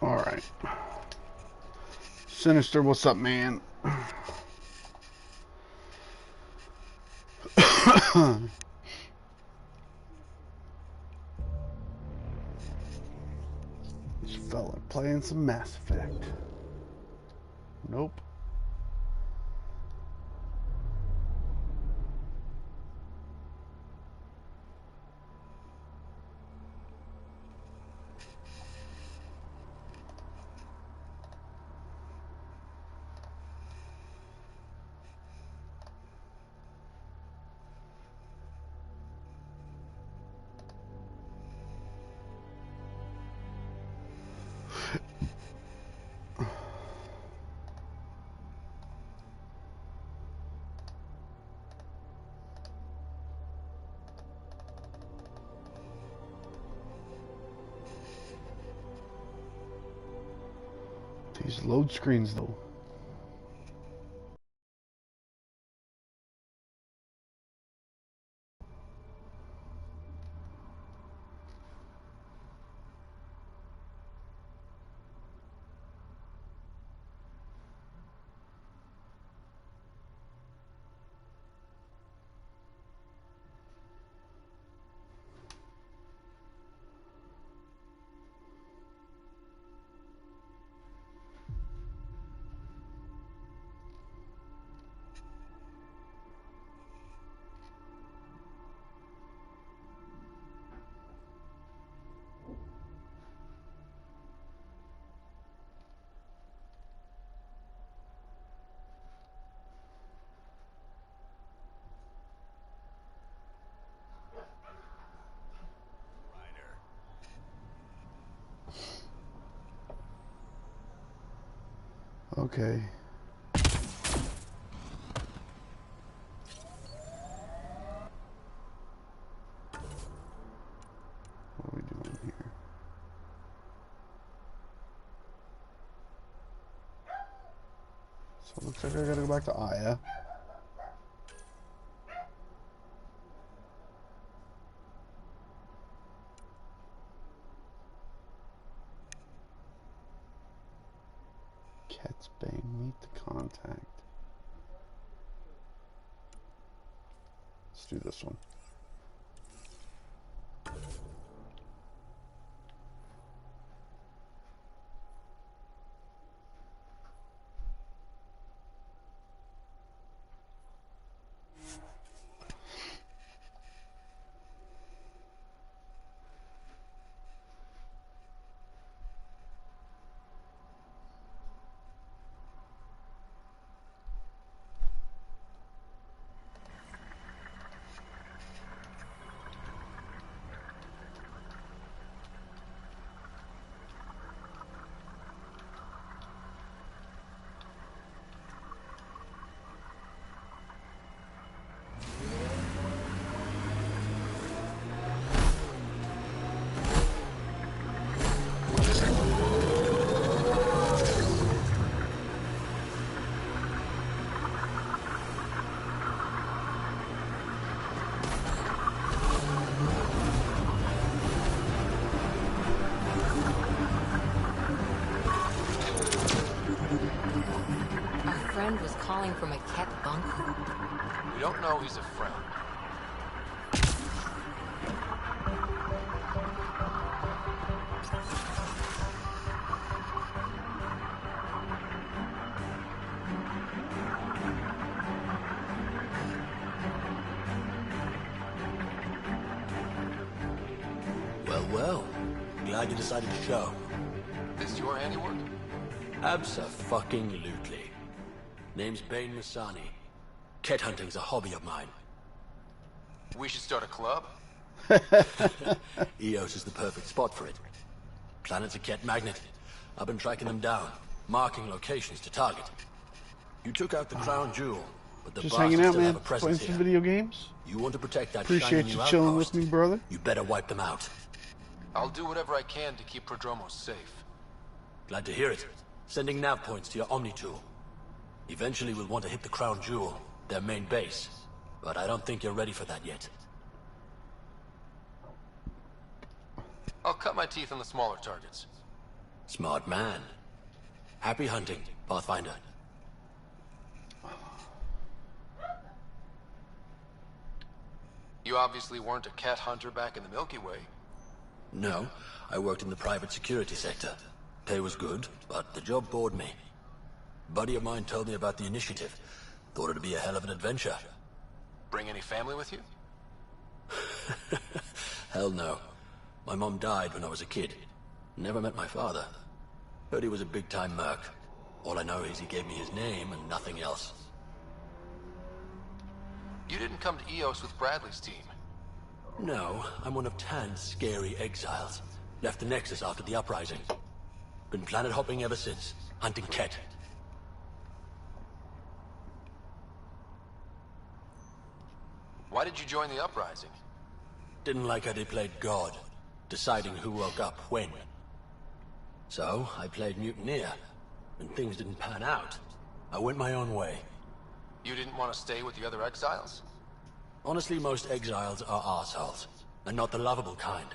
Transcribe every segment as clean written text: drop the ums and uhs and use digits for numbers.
Alright. Sinister, what's up, man? This fella playing some Mass Effect. Nope. These load screens, though. Okay. So it looks like I gotta go back to Aya. Cat's Bane, meet the contact. Let's do this one. Was calling from a cat bunker? We don't know he's a friend. Well. Glad you decided to show. This your handiwork? Abso-fucking-lutely. Name's Bane Masani. Cat hunting's a hobby of mine. We should start a club? Eos is the perfect spot for it. Planet's a cat magnet. I've been tracking them down, marking locations to target. You took out the crown jewel, but the Just bastards hanging out, still man. have a presence Playing here. some video games. You want to protect that Appreciate shiny you new chilling outpost? with me, brother. You better wipe them out. I'll do whatever I can to keep Prodromos safe. Glad to hear it. Sending nav points to your Omni tool. Eventually we'll want to hit the crown jewel, their main base. But I don't think you're ready for that yet. I'll cut my teeth on the smaller targets. Smart man. Happy hunting, Pathfinder. You obviously weren't a cat hunter back in the Milky Way. No, I worked in the private security sector. Pay was good, but the job bored me. A buddy of mine told me about the initiative. Thought it'd be a hell of an adventure. Bring any family with you? Hell no. My mom died when I was a kid. Never met my father. Heard he was a big-time merc. All I know is he gave me his name and nothing else. You didn't come to Eos with Bradley's team. No, I'm one of Tan's scary exiles. Left the Nexus after the uprising. Been planet hopping ever since, hunting Ket. Why did you join the uprising? Didn't like how they played God, deciding who woke up when. So, I played Mutineer. When things didn't pan out, I went my own way. You didn't want to stay with the other exiles? Honestly, most exiles are arseholes, and not the lovable kind.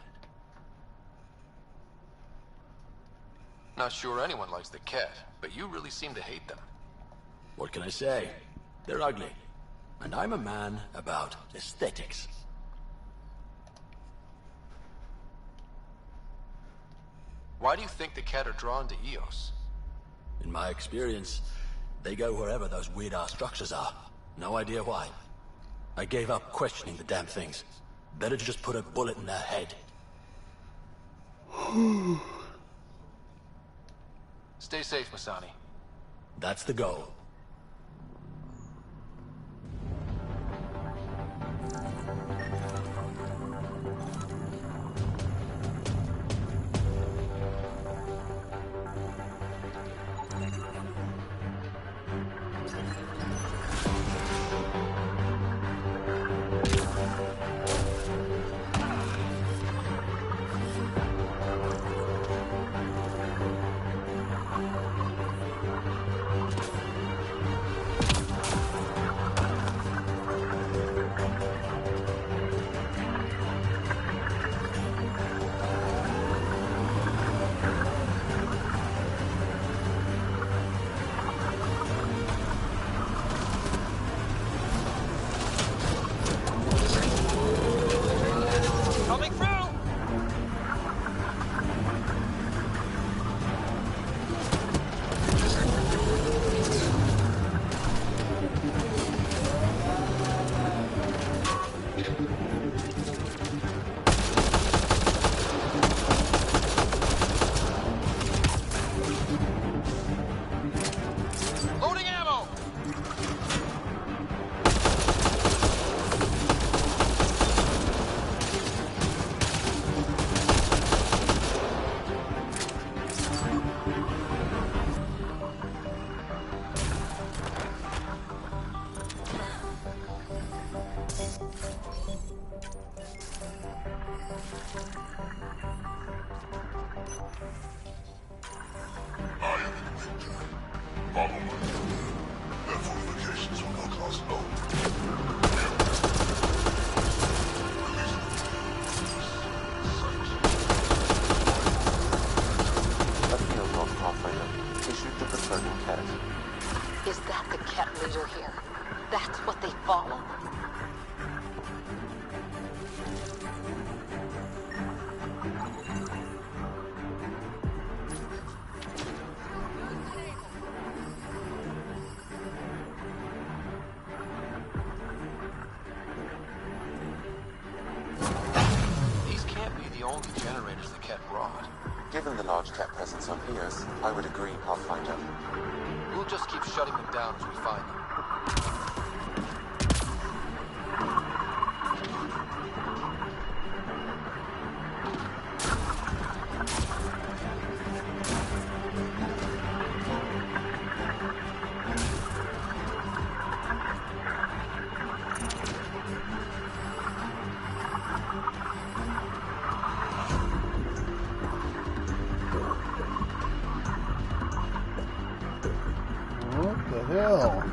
Not sure anyone likes the cat, but you really seem to hate them. What can I say? They're ugly. And I'm a man about aesthetics. Why do you think the cat are drawn to Eos? In my experience, they go wherever those weird-ass structures are. No idea why. I gave up questioning the damn things. Better to just put a bullet in their head. Stay safe, Masani. That's the goal. what they follow? These can't be the only generators the Ket brought. Given the large cat presence on Eos, I would agree, Pathfinder. We'll just keep shutting them down as we find them. What the hell?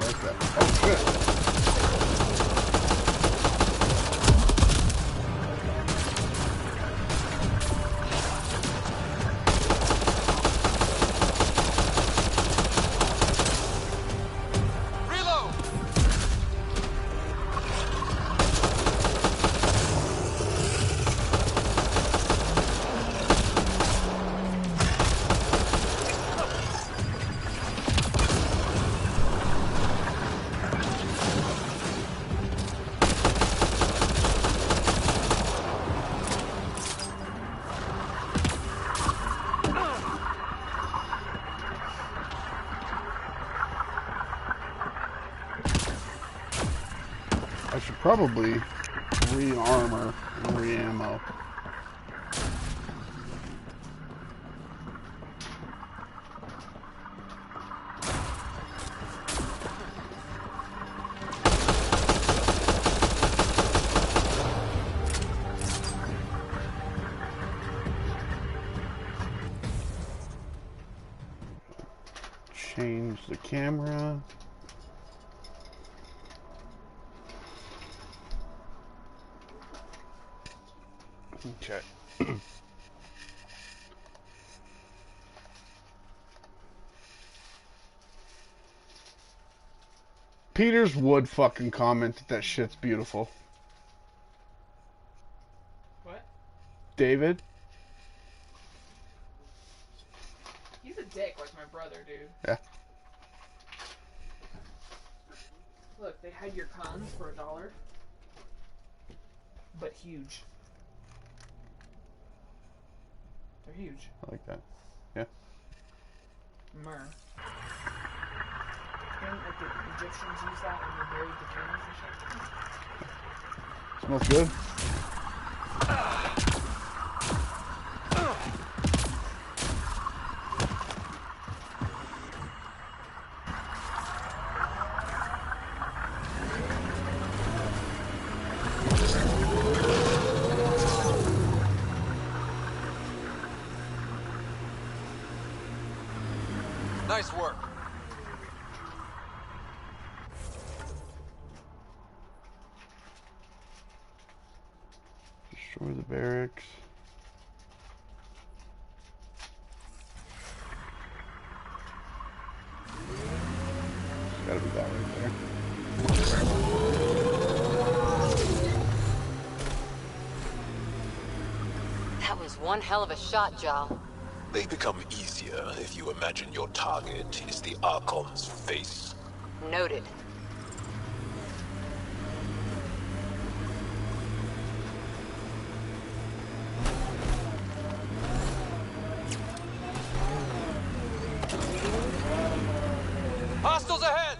Okay. Oh, good. Reload! I should probably re-armor and re-ammo. Change the camera. Okay. Peters would fucking comment that that shit's beautiful. What? David? He's a dick like my brother, dude. Yeah. Look, they hide your cons for $1. But huge. They're huge. I like that. Yeah. Myrrh. And like the Egyptians use that when they buried the tombs and shit. Smells good. Nice work. Destroy the barracks. It's gotta be that right there. That was one hell of a shot, Jal. They become easier if you imagine your target is the Archon's face. Noted. Hostiles ahead!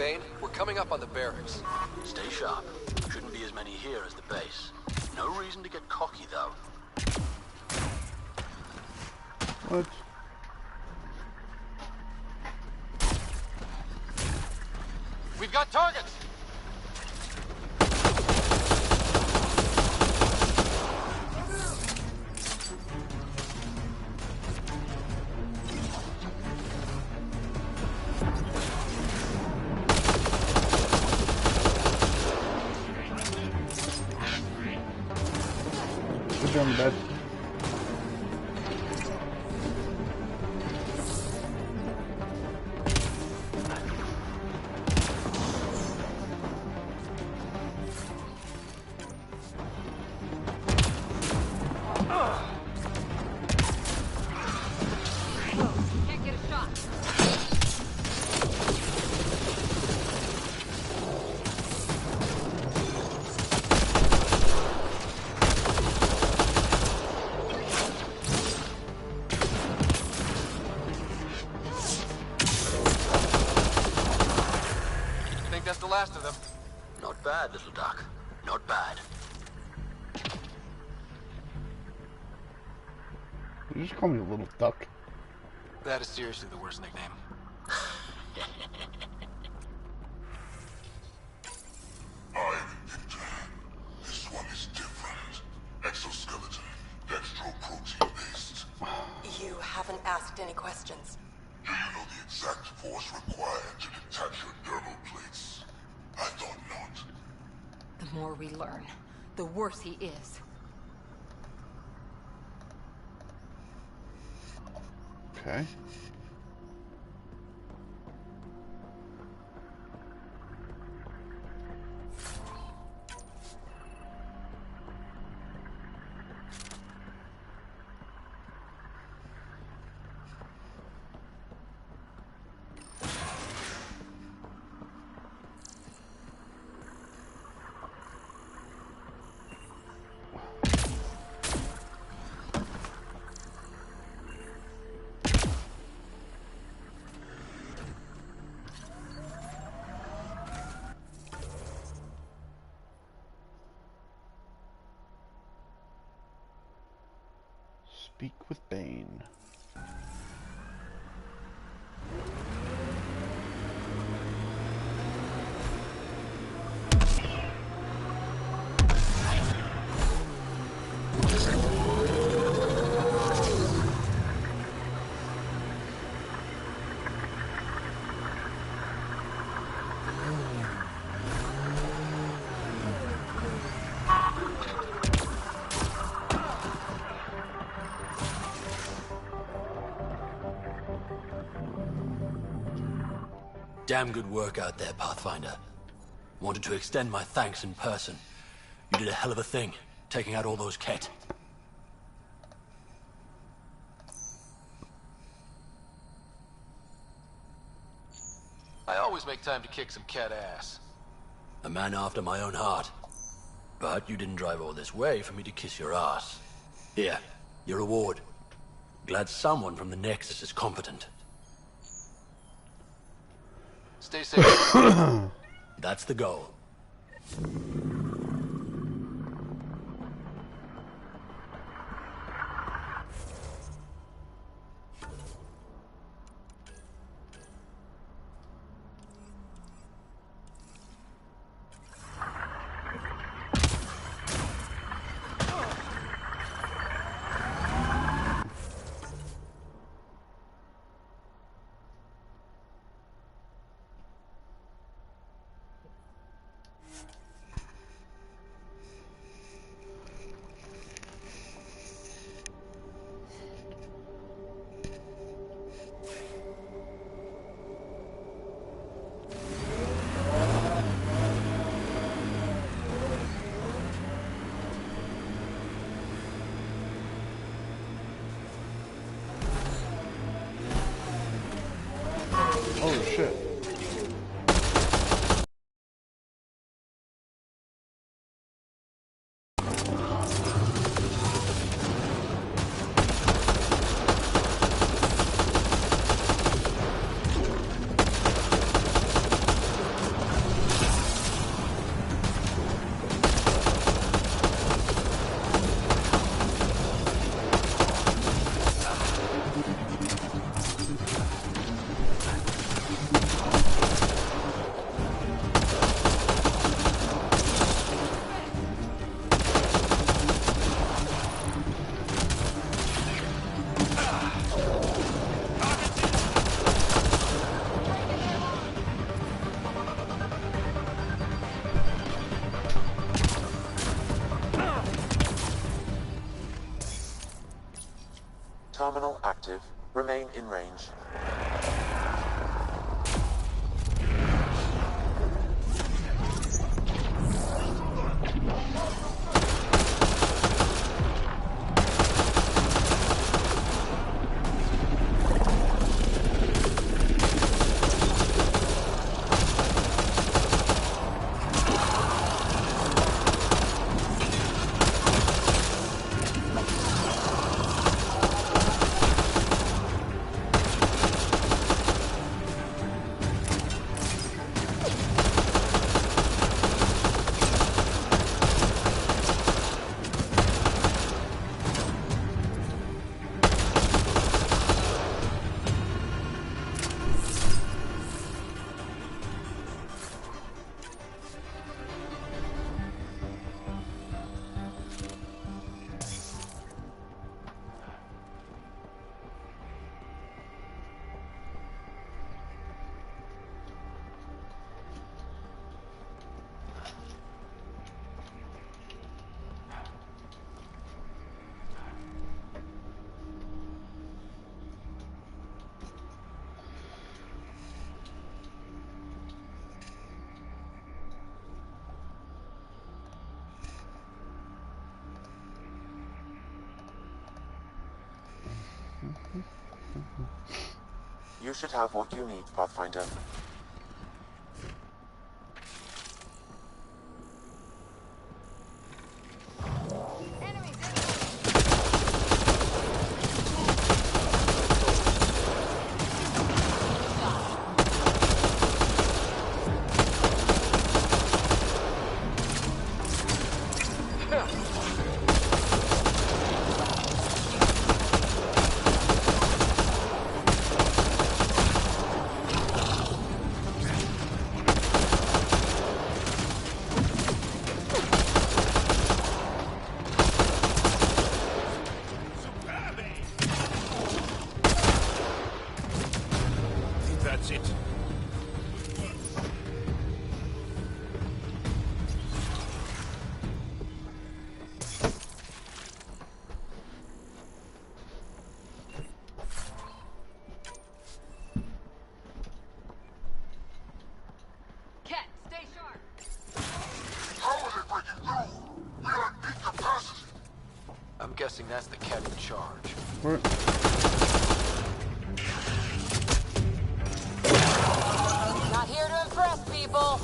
Bane, we're coming up on the barracks. Stay sharp. Shouldn't be as many here as the base. No reason to get cocky, though. What? We've got targets! Put you on the bed. Can't get a shot. Think that's the last of them. Not bad, little duck. Not bad. You just call me a little duck. That is seriously the worst nickname. This one is different. Exoskeleton, dextroprotein based. You haven't asked any questions. Do you know the exact force required to detach your dermal plates? I thought not. The more we learn, the worse he is. Okay. Speak with Bane. Damn good work out there, Pathfinder. Wanted to extend my thanks in person. You did a hell of a thing, taking out all those Ket. I always make time to kick some cat ass. A man after my own heart. But you didn't drive all this way for me to kiss your ass. Here, your reward. Glad someone from the Nexus is competent. Stay safe. That's the goal. Oh shit. Terminal active. Remain in range. You should have what you need, Pathfinder. That's it. Cat, stay sharp. How is it breaking through? We got peak capacity. I'm guessing that's the cat in charge. Where? Not here to impress people.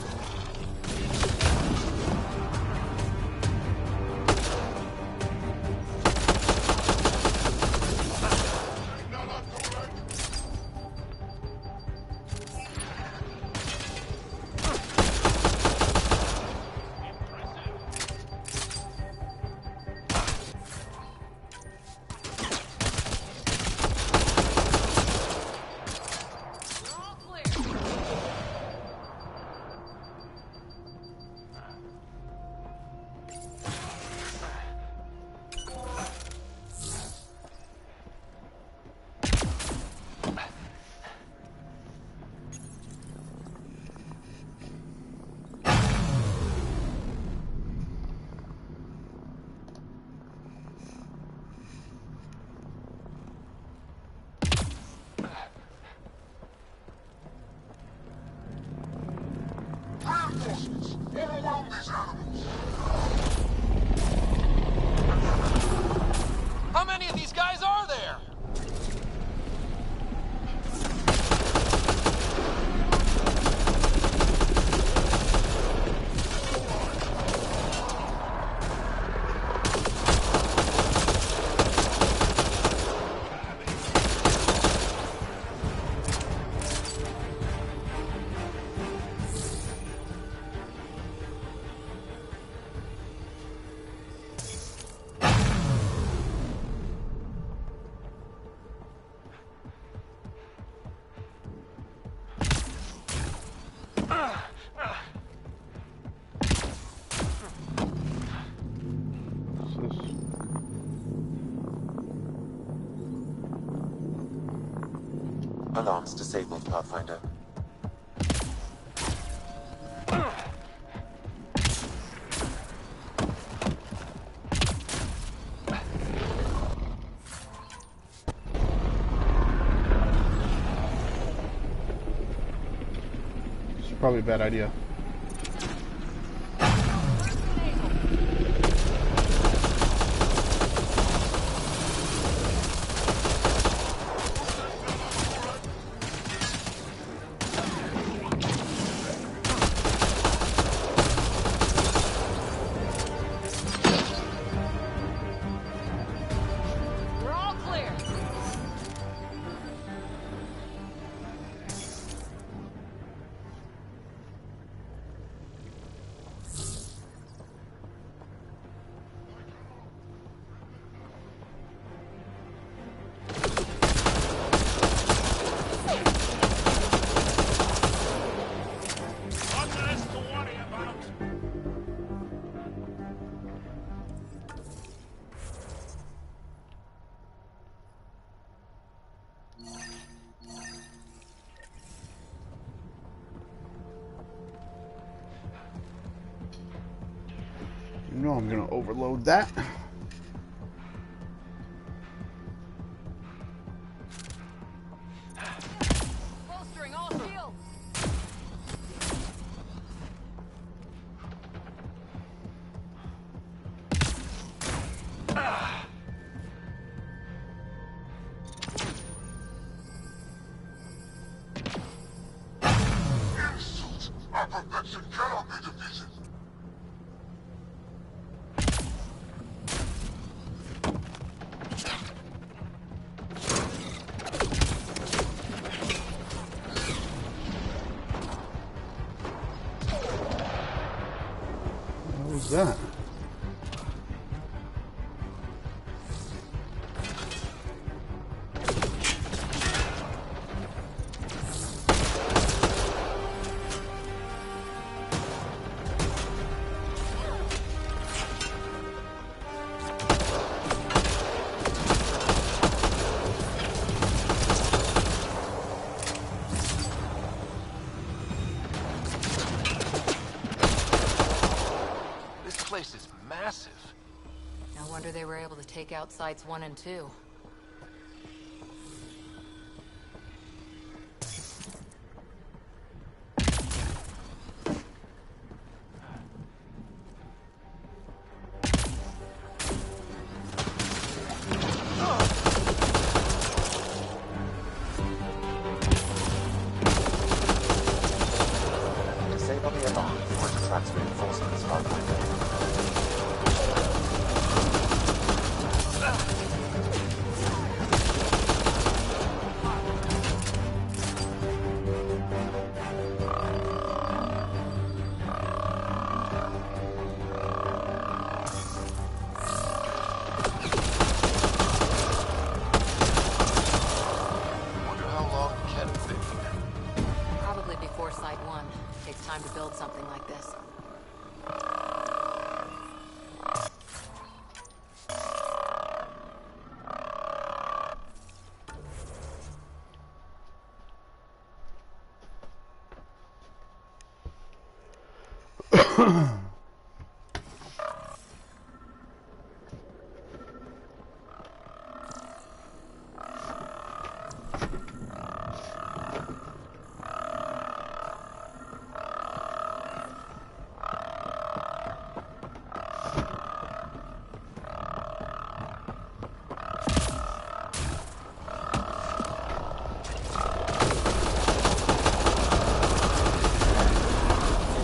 Reinforcements all around these animals. How many of these guys are there? Alarms disabled, Pathfinder. Probably a bad idea. We're all clear. You know I'm gonna overload that. Bolstering all shields. Insult! Our perfection cannot be defeated! What was that? This place is massive. No wonder they were able to take out sites 1 and 2. Disable the alarm before it attracts reinforcements from behind. Wonder how long Ken been here. Probably before Site 1. Takes time to build something like this.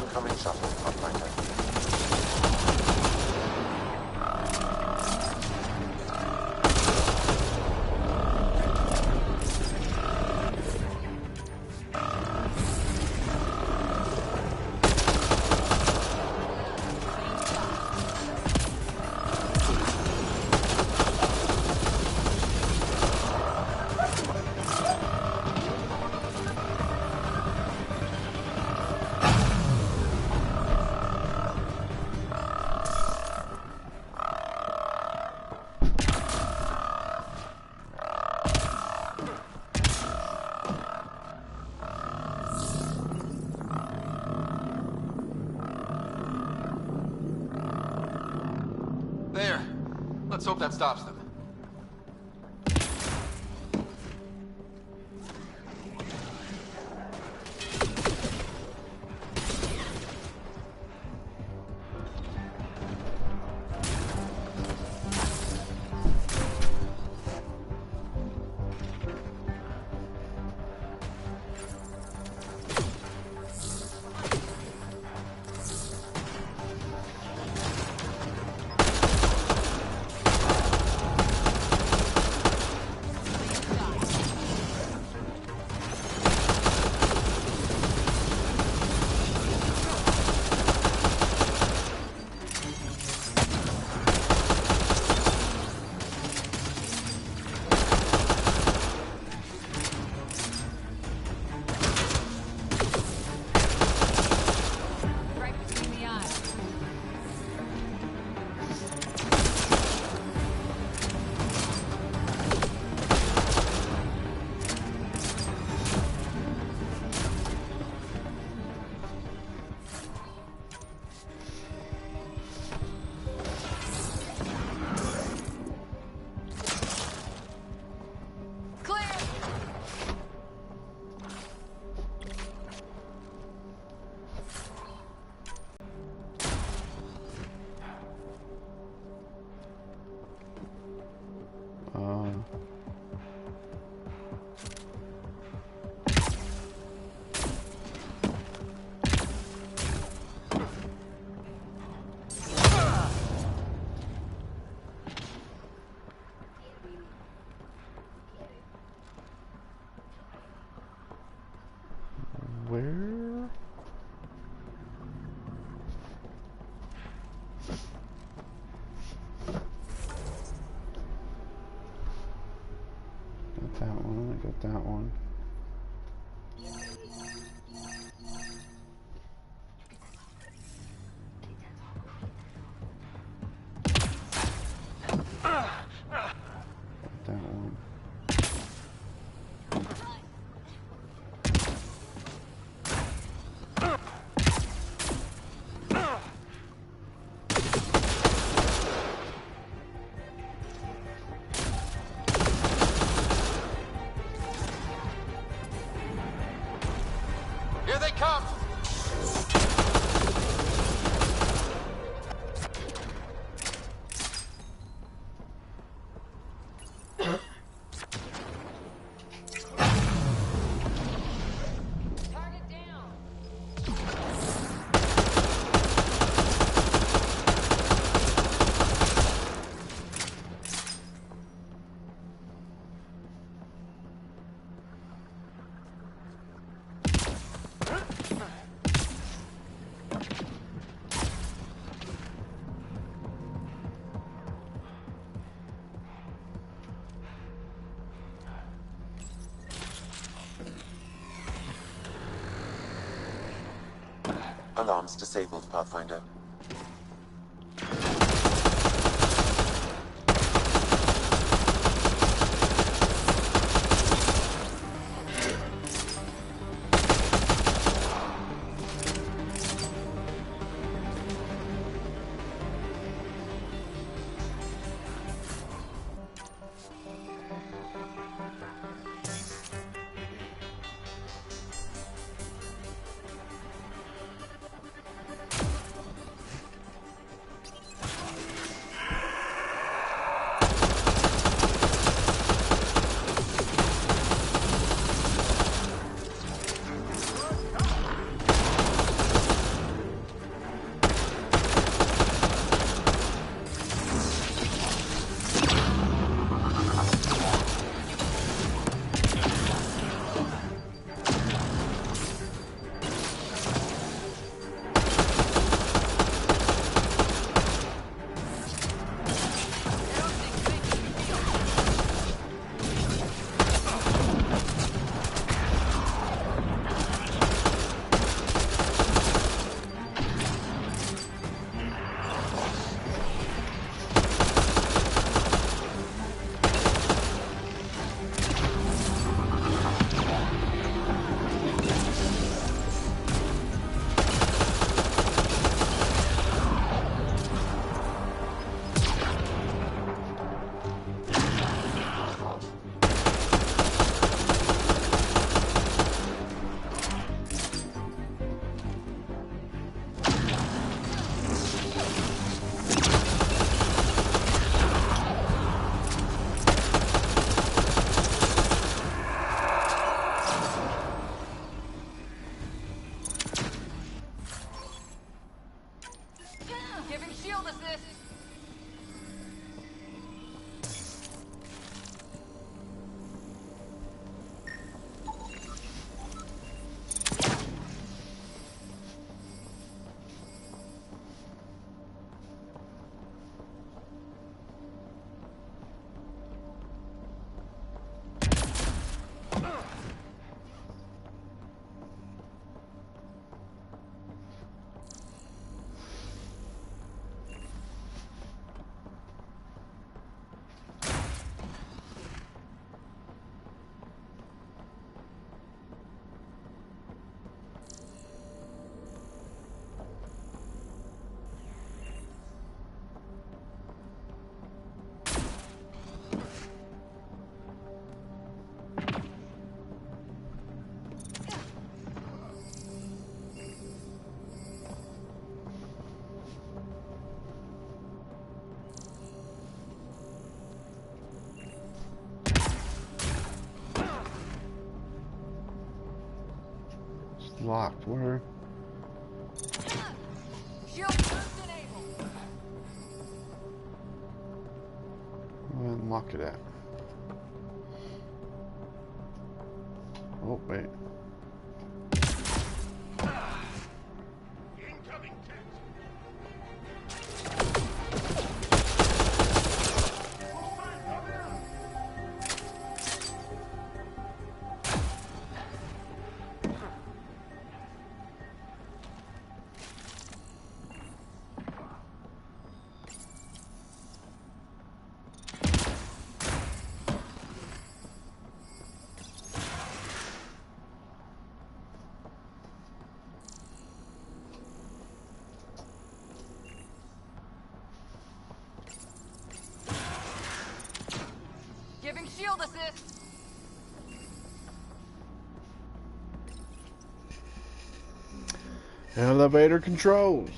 Incoming shuttle, Pathfinder. There. Let's hope that stops them. That one, I got that one. That one. Here they come! Alarms disabled, Pathfinder. Locked. Where? Where unlock it at? Oh wait. Field assist. Elevator controls.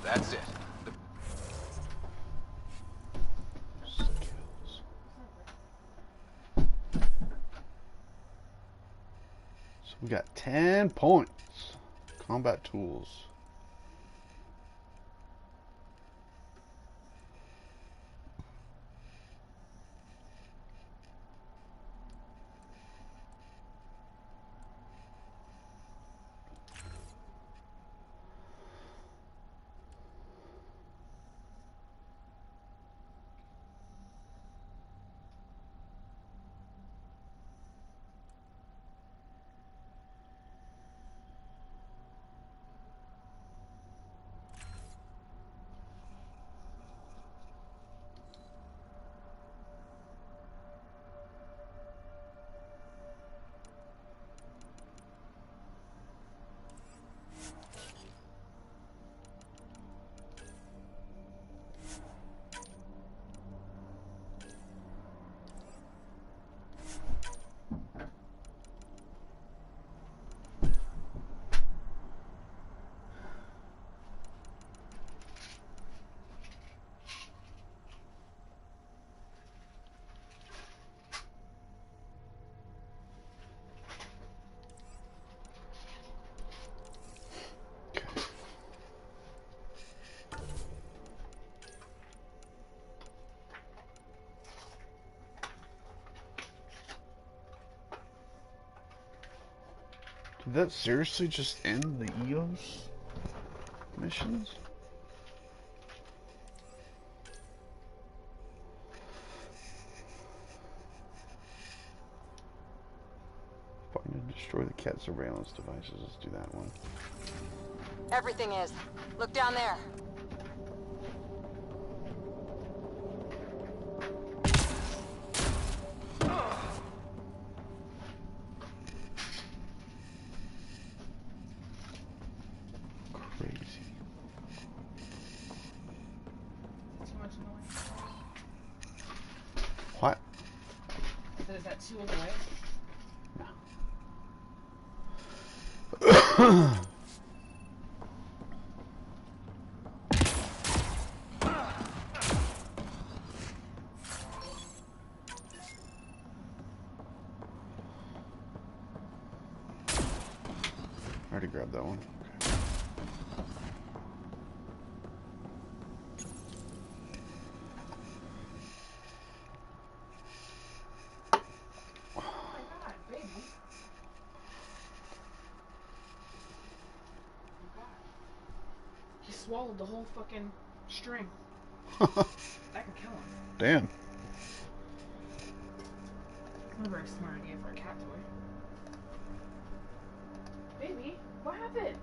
That's it. Skills. So we got 10 points. Combat tools. Did that seriously just end the EOS missions? Find and destroy the cat surveillance devices. Let's do that one. Everything is. Look down there. Crazy. Too much noise. What? So is that too in the way? I already grabbed that one. Oh my god, baby. Oh my god. He swallowed the whole fucking string. That could kill him. Damn. Not a very smart idea for a cat toy. Baby, what happened?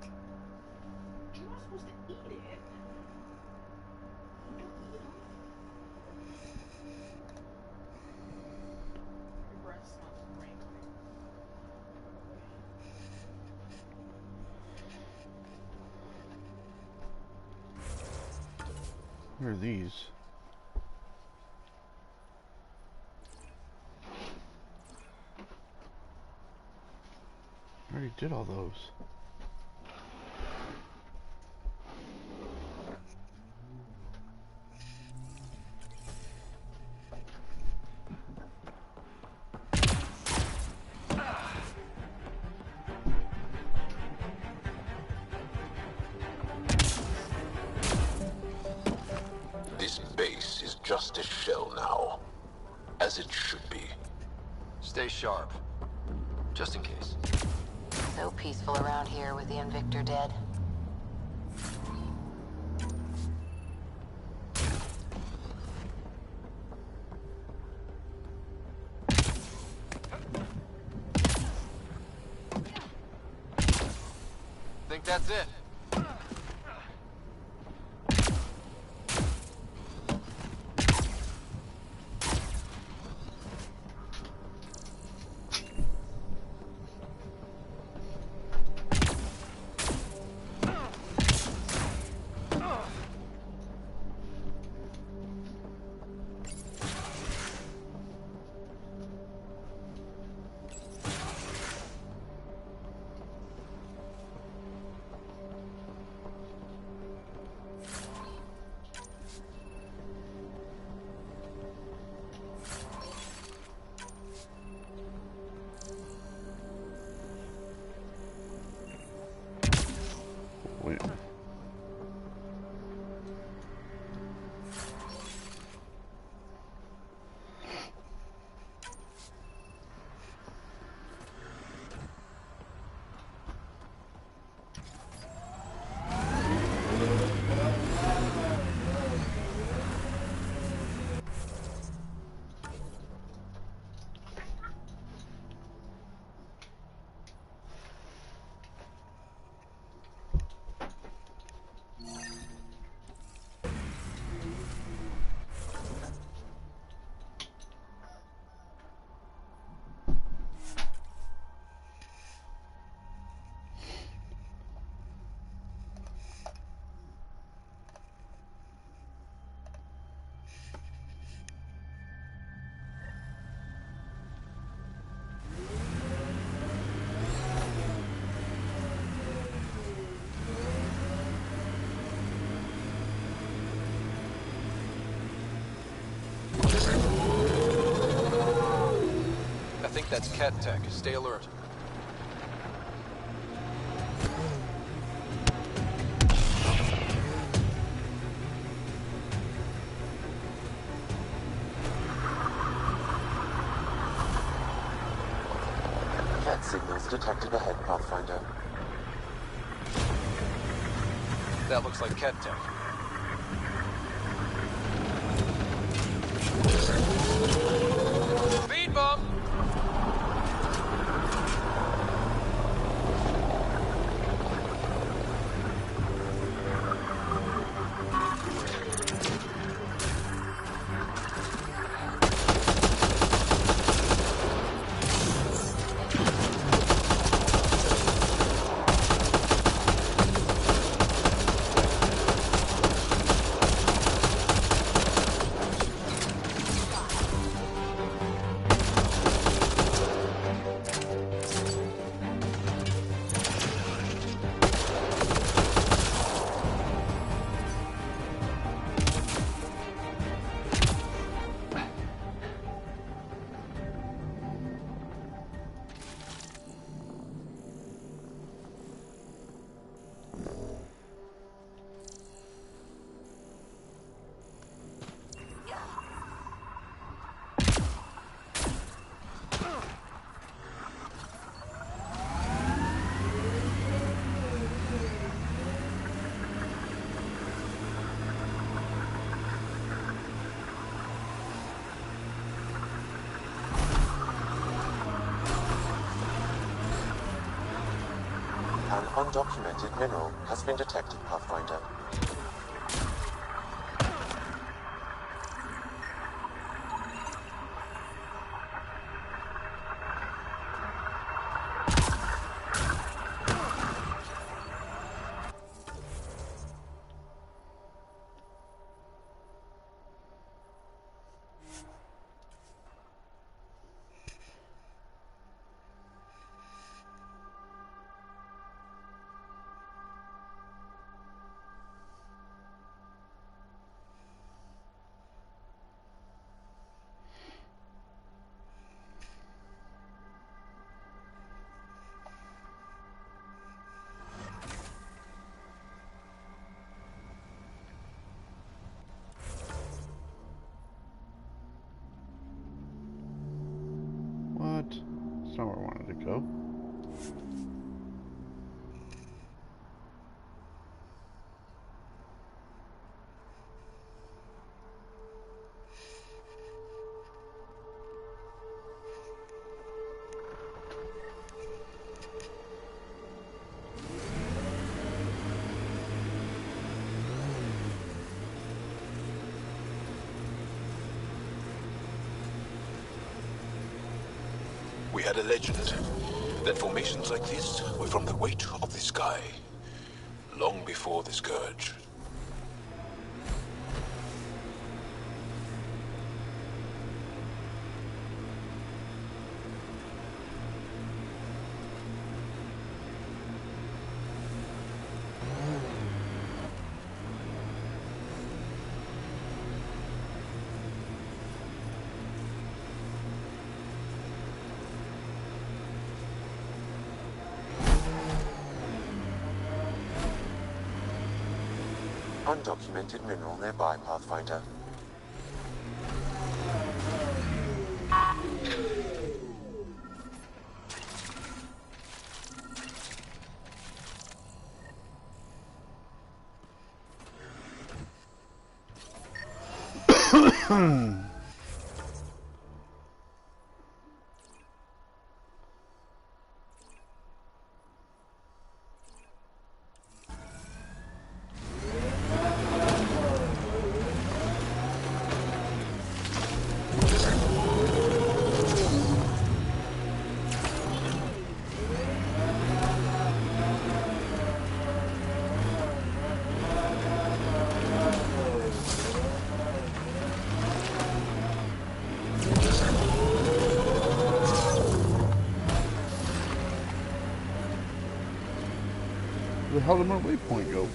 You're not supposed to eat it. Don't eat them. Your breath smells great. What are these? I already did all those. This base is just a shell now, as it should be. stay sharp. Just in case. So peaceful around here with the Invictor dead. Think that's it. Wait. I think that's Cat Tech. Stay alert. Cat signals detected ahead, Pathfinder. That looks like Cat Tech. Speed bump! An undocumented mineral has been detected, Pathfinder. to go. We had a legend that formations like this were from the weight of the sky, long before the Scourge. Undocumented mineral nearby, Pathfinder. Where the hell did my waypoint go?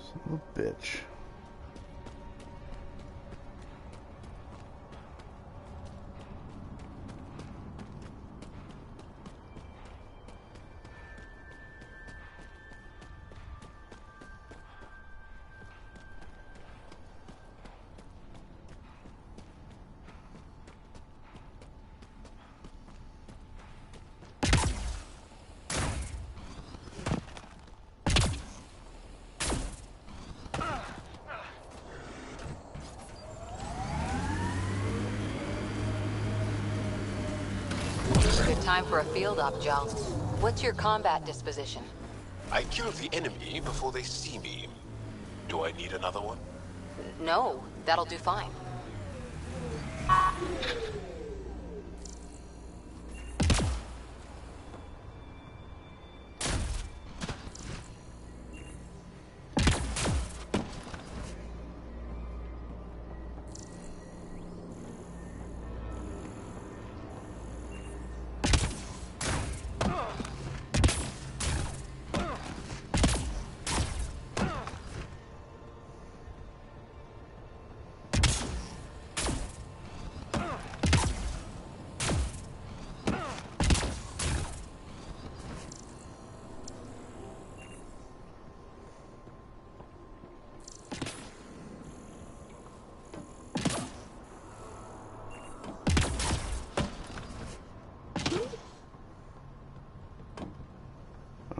Son of a bitch. Good time for a field op, Joe. What's your combat disposition? I kill the enemy before they see me. Do I need another one? No, that'll do fine.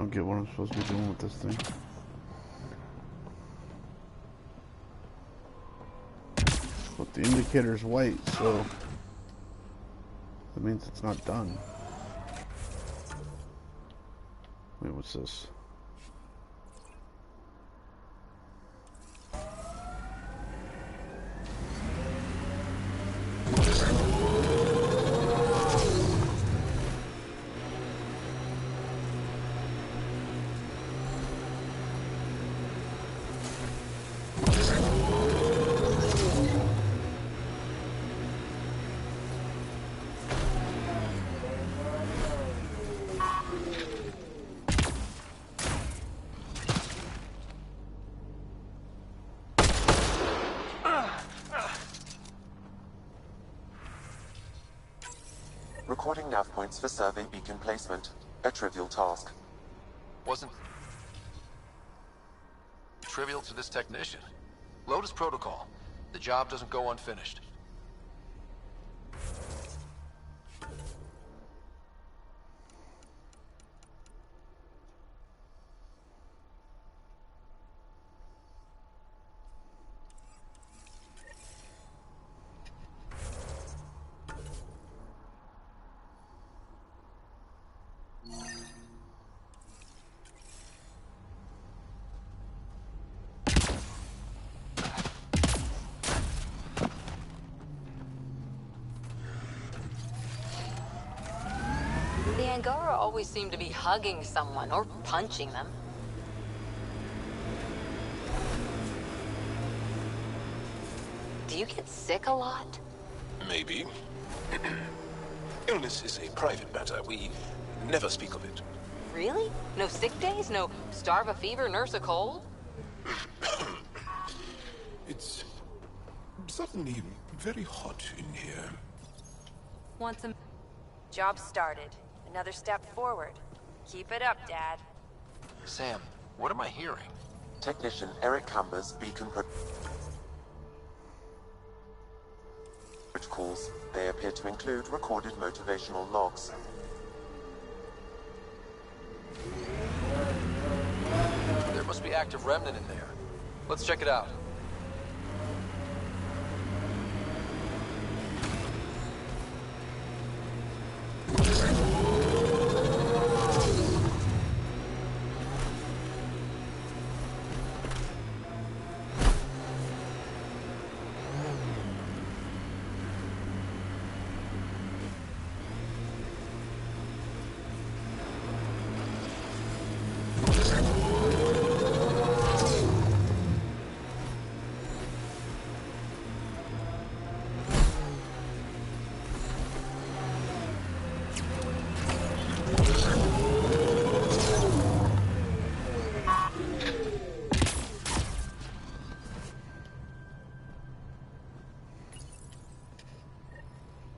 don't get what I'm supposed to be doing with this thing. But the indicator's white, so that means it's not done. Wait, what's this? Recording nav points for survey beacon placement. A trivial task. Wasn't trivial to this technician. Lotus protocol. The job doesn't go unfinished. The Angara always seem to be hugging someone or punching them. Do you get sick a lot? Maybe. Illness is a private matter. We never speak of it. Really? No sick days? No starve a fever, nurse a cold? It's suddenly very hot in here. Want some? Job started. Another step forward. Keep it up, Dad. Sam, what am I hearing? Technician Eric Camber's beacon calls. They appear to include recorded motivational logs. There must be active remnant in there. Let's check it out.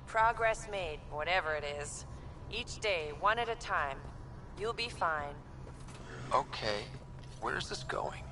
Progress made, whatever it is. Each day, one at a time. You'll be fine. Okay, where's this going?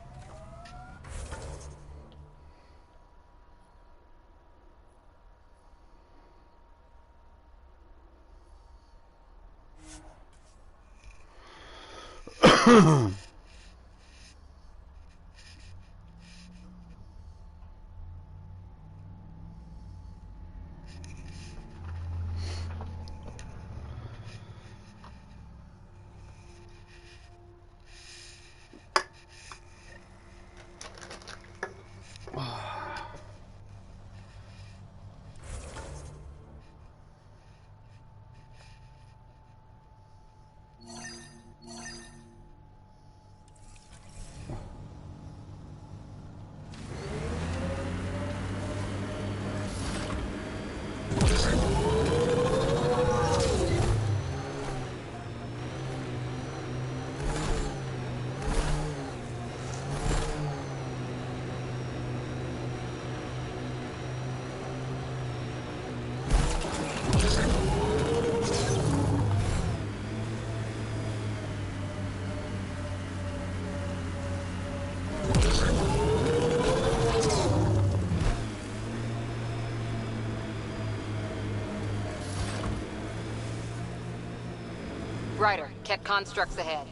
Ryder, Ket constructs ahead.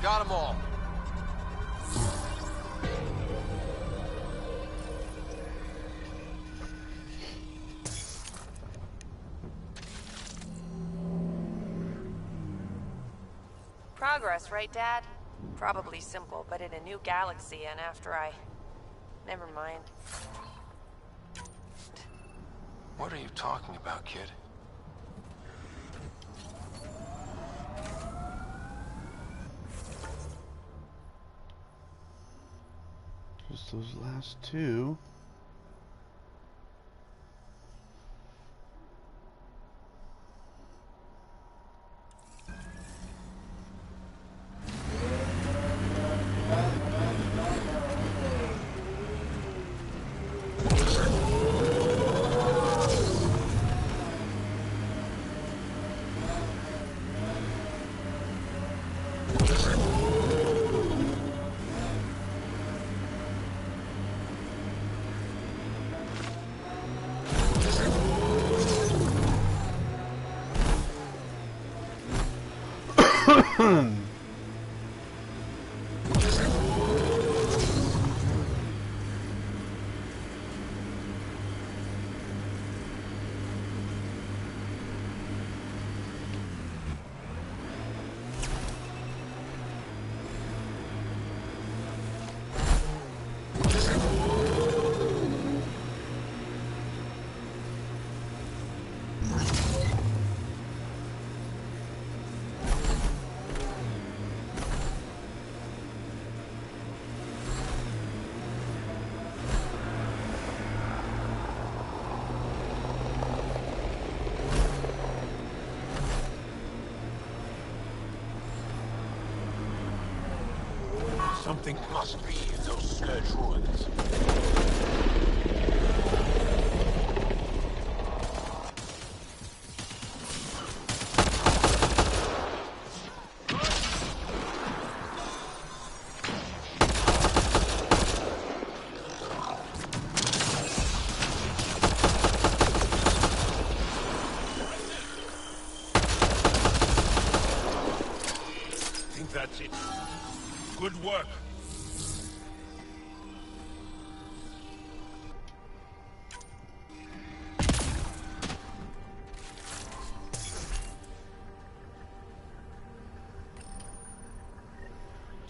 Got them all. Progress, right, Dad? Probably simple, but in a new galaxy, and after I... Never mind. What are you talking about, kid? Just those last two. Something must be in those scourge ruins. Think that's it. Good work.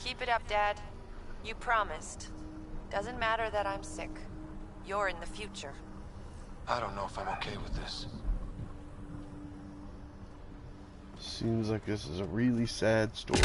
Keep it up, Dad. You promised. Doesn't matter that I'm sick. You're in the future. I don't know if I'm okay with this. Seems like this is a really sad story.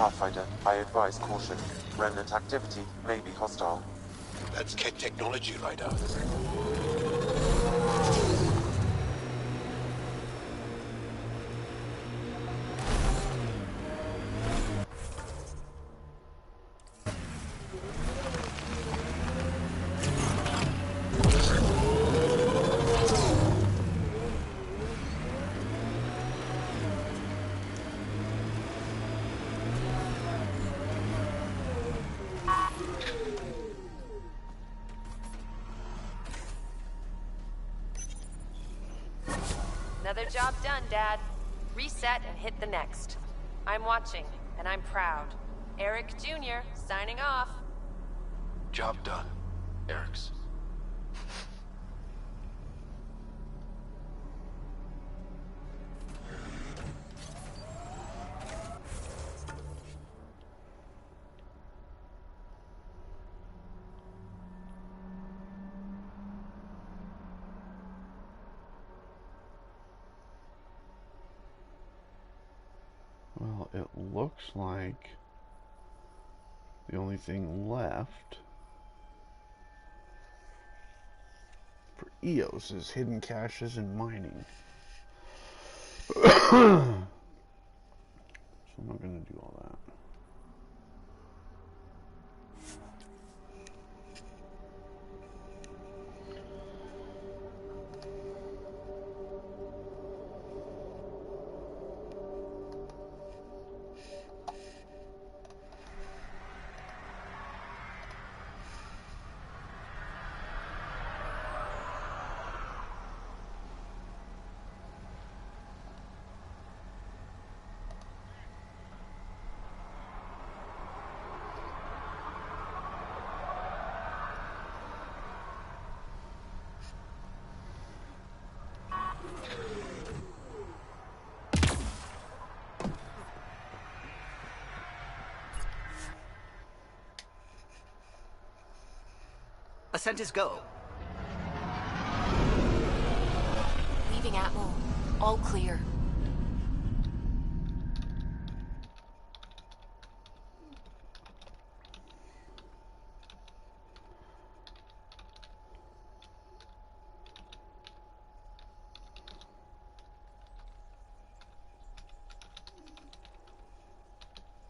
Pathfinder. I advise caution. Remnant activity may be hostile. That's Ket technology, Ryder. Another job done, Dad. Reset and hit the next. I'm watching, and I'm proud. Eric Jr. signing off. Job done, Eric's. Well, it looks like the only thing left for EOS is hidden caches and mining. So I'm not going to do all that. Ascent is go. Leaving Atmo. All clear.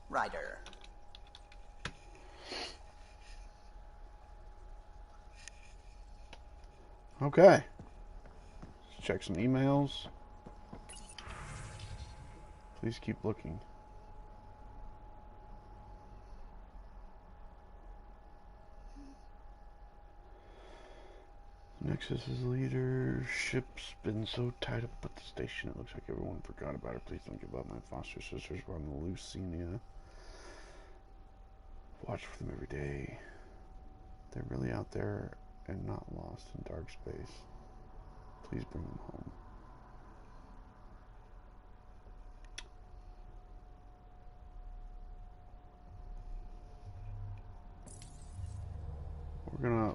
Ryder. Okay. Let's check some emails. Please keep looking. Nexus's leadership's been so tied up at the station, it looks like everyone forgot about her. Please don't give up. My foster sisters were on the Lucinia. Watch for them every day. They're really out there and not lost in dark space. Please bring them home.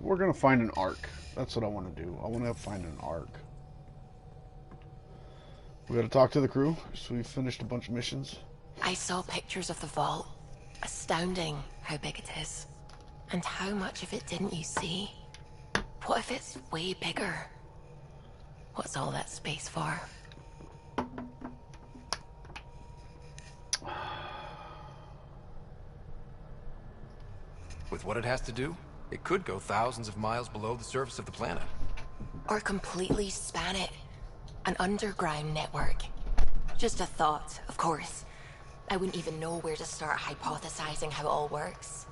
We're gonna find an arc. That's what I want to do. I want to find an arc. We gotta talk to the crew, so we've finished a bunch of missions. I saw pictures of the vault. Astounding how big it is. And how much of it didn't you see? What if it's way bigger? What's all that space for? With what it has to do, it could go thousands of miles below the surface of the planet. Or completely span it. An underground network. Just a thought, of course. I wouldn't even know where to start hypothesizing how it all works.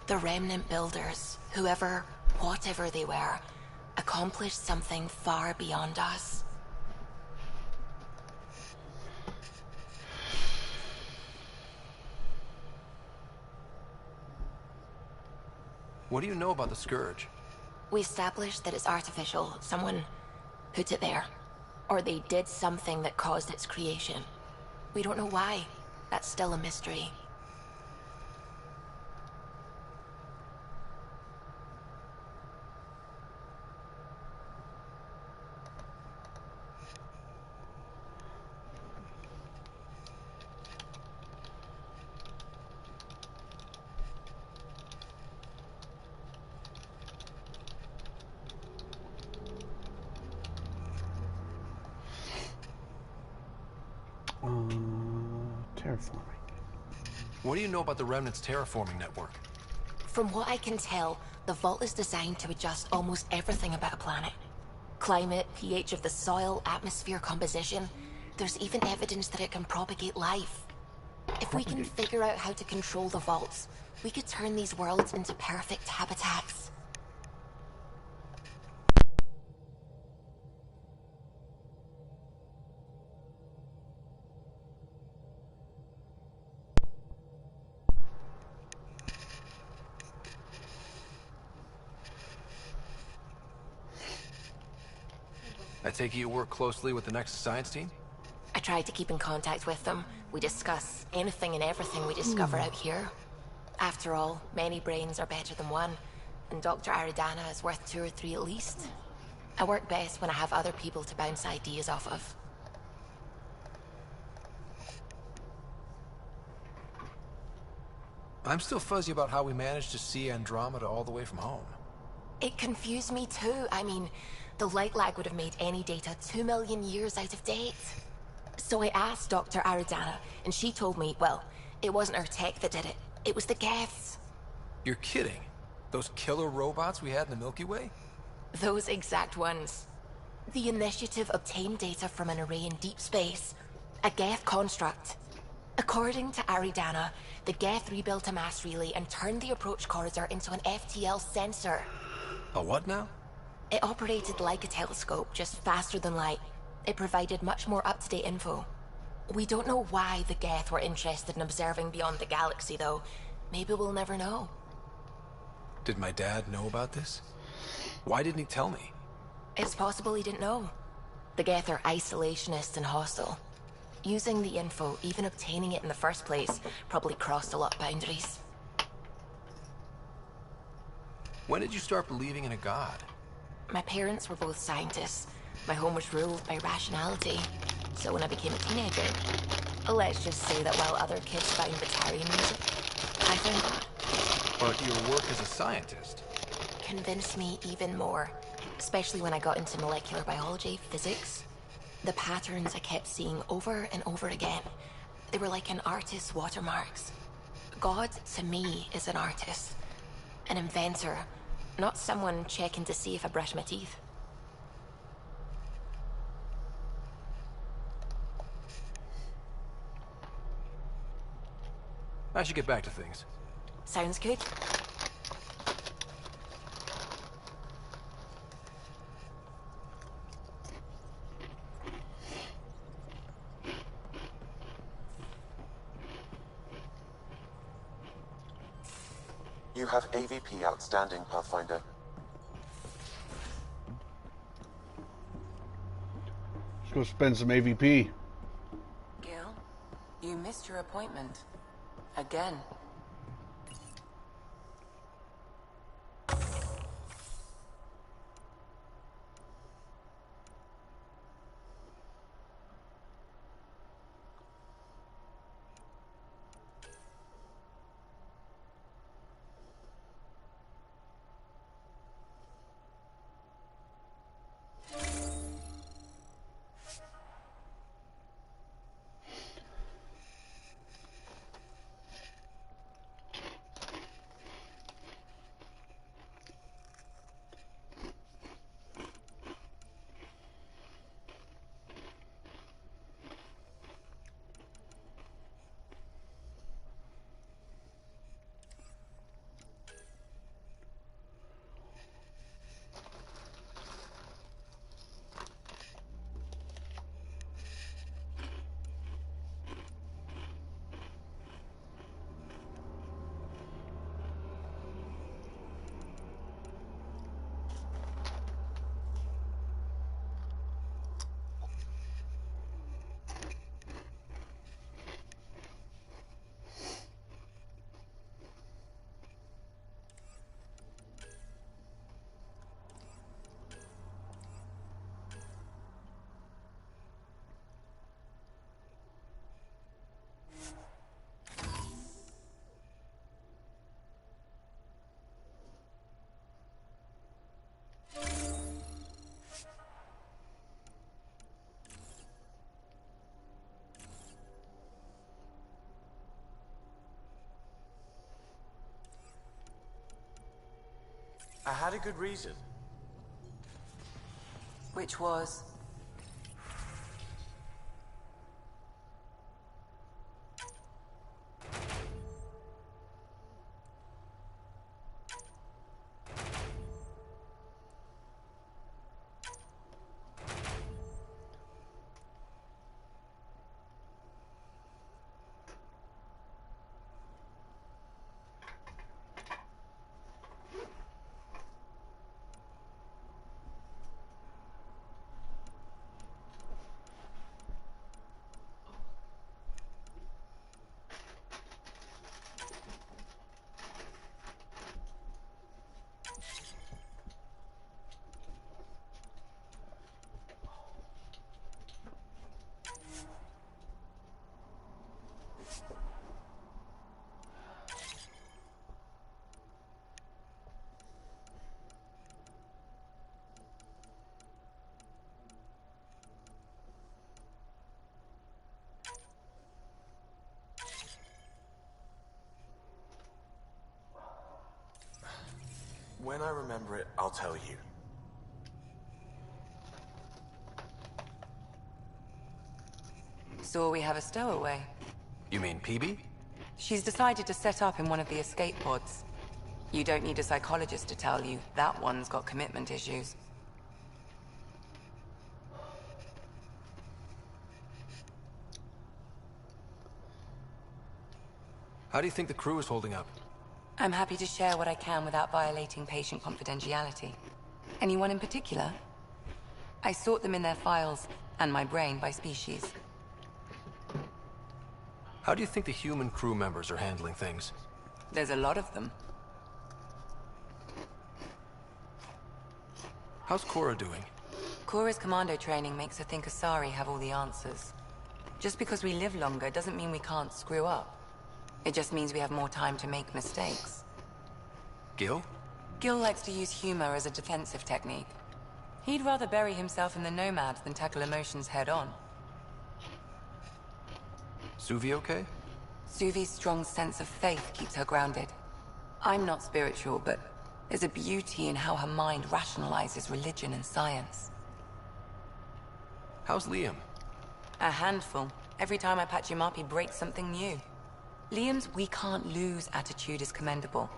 The remnant builders, whoever, whatever they were, accomplished something far beyond us. What do you know about the Scourge? We established that it's artificial. Someone put it there. Or they did something that caused its creation. We don't know why. That's still a mystery. Terraforming. What do you know about the Remnant's terraforming network? From what I can tell, the vault is designed to adjust almost everything about a planet. Climate, pH of the soil, atmosphere composition. There's even evidence that it can propagate life. If we can figure out how to control the vaults, we could turn these worlds into perfect habitats. I take it you work closely with the Nexus science team? I try to keep in contact with them. We discuss anything and everything we discover out here. After all, many brains are better than one, and Dr. Aridana is worth 2 or 3 at least. I work best when I have other people to bounce ideas off of. I'm still fuzzy about how we managed to see Andromeda all the way from home. It confused me too. I mean, the light lag would have made any data 2 million years out of date. So I asked Dr. Aridana, and she told me, well, it wasn't her tech that did it. It was the Geths. You're kidding? Those killer robots we had in the Milky Way? Those exact ones. The Initiative obtained data from an array in deep space. A Geth construct. According to Aridana, the Geth rebuilt a mass relay and turned the approach corridor into an FTL sensor. A what now? It operated like a telescope, just faster than light. It provided much more up-to-date info. We don't know why the Geth were interested in observing beyond the galaxy, though. Maybe we'll never know. Did my dad know about this? Why didn't he tell me? It's possible he didn't know. The Geth are isolationist and hostile. Using the info, even obtaining it in the first place, probably crossed a lot of boundaries. When did you start believing in a god? My parents were both scientists. My home was ruled by rationality. So when I became a teenager, let's just say that while other kids found Batarian music, I found God. But your work as a scientist Convinced me even more, especially when I got into molecular biology, physics. The patterns I kept seeing over and over again, they were like an artist's watermarks. God, to me, is an artist. An inventor, not someone checking to see if I brush my teeth. I should get back to things. Sounds good. You have AVP outstanding, Pathfinder. Let's go spend some AVP. Gil, you missed your appointment. Again. a good reason. Which was? When I remember it, I'll tell you. So we have a stowaway. You mean PB? She's decided to set up in one of the escape pods. You don't need a psychologist to tell you that one's got commitment issues. How do you think the crew is holding up? I'm happy to share what I can without violating patient confidentiality. Anyone in particular? I sort them in their files, and my brain by species. How do you think the human crew members are handling things? There's a lot of them. How's Cora doing? Cora's commando training makes her think Asari have all the answers. Just because we live longer doesn't mean we can't screw up. It just means we have more time to make mistakes. Gil? Gil likes to use humor as a defensive technique. He'd rather bury himself in the Nomads than tackle emotions head-on. Suvi okay? Suvi's strong sense of faith keeps her grounded. I'm not spiritual, but there's a beauty in how her mind rationalizes religion and science. How's Liam? A handful. Every time I patch him up, he breaks something new. Liam's we can't lose attitude is commendable.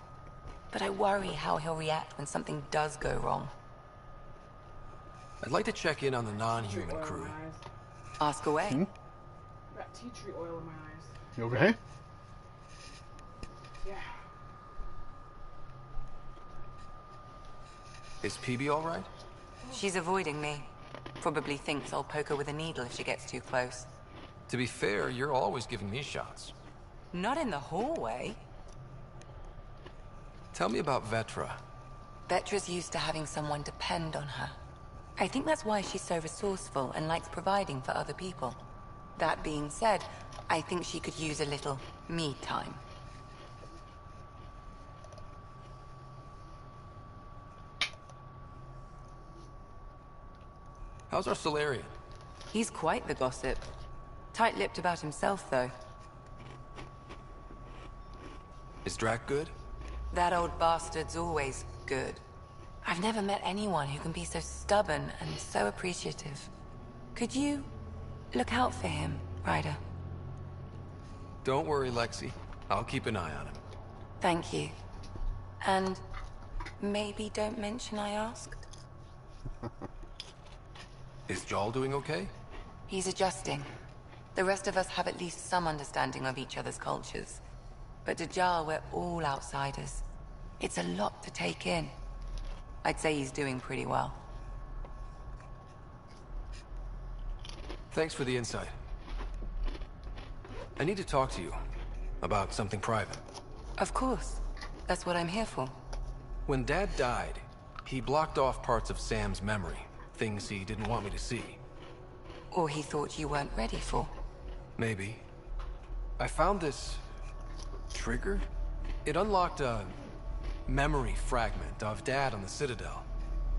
But I worry how he'll react when something does go wrong. I'd like to check in on the non-human crew. Ask away. Got tea tree oil in my eyes. You okay? Yeah. Is PB all right? She's avoiding me. Probably thinks I'll poke her with a needle if she gets too close. To be fair, you're always giving me shots. Not in the hallway. Tell me about Vetra. Vetra's used to having someone depend on her. I think that's why she's so resourceful and likes providing for other people. That being said, I think she could use a little me time. How's our Solarian? He's quite the gossip. Tight-lipped about himself, though. Is Drac good? That old bastard's always good. I've never met anyone who can be so stubborn and so appreciative. Could you look out for him, Ryder? Don't worry, Lexi. I'll keep an eye on him. Thank you. And maybe don't mention I asked? Is Jarl doing okay? He's adjusting. The rest of us have at least some understanding of each other's cultures. But to Jarl, we're all outsiders. It's a lot to take in. I'd say he's doing pretty well. Thanks for the insight. I need to talk to you about something private. Of course. That's what I'm here for. When Dad died, he blocked off parts of Sam's memory, things he didn't want me to see. Or he thought you weren't ready for. Maybe. I found this trigger. It unlocked a memory fragment of Dad on the Citadel,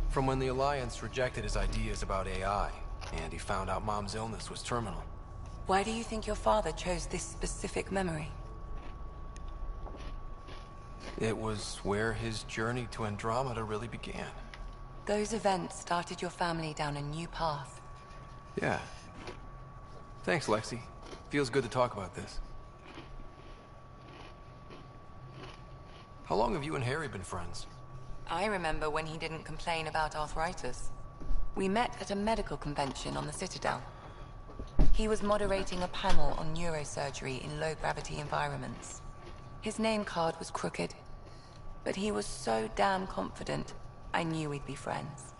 from when the Alliance rejected his ideas about AI, and he found out Mom's illness was terminal. Why do you think your father chose this specific memory? It was where his journey to Andromeda really began. Those events started your family down a new path. Yeah. Thanks, Lexi. Feels good to talk about this. How long have you and Harry been friends? I remember when he didn't complain about arthritis. We met at a medical convention on the Citadel. He was moderating a panel on neurosurgery in low-gravity environments. His name card was crooked, but he was so damn confident, I knew we'd be friends.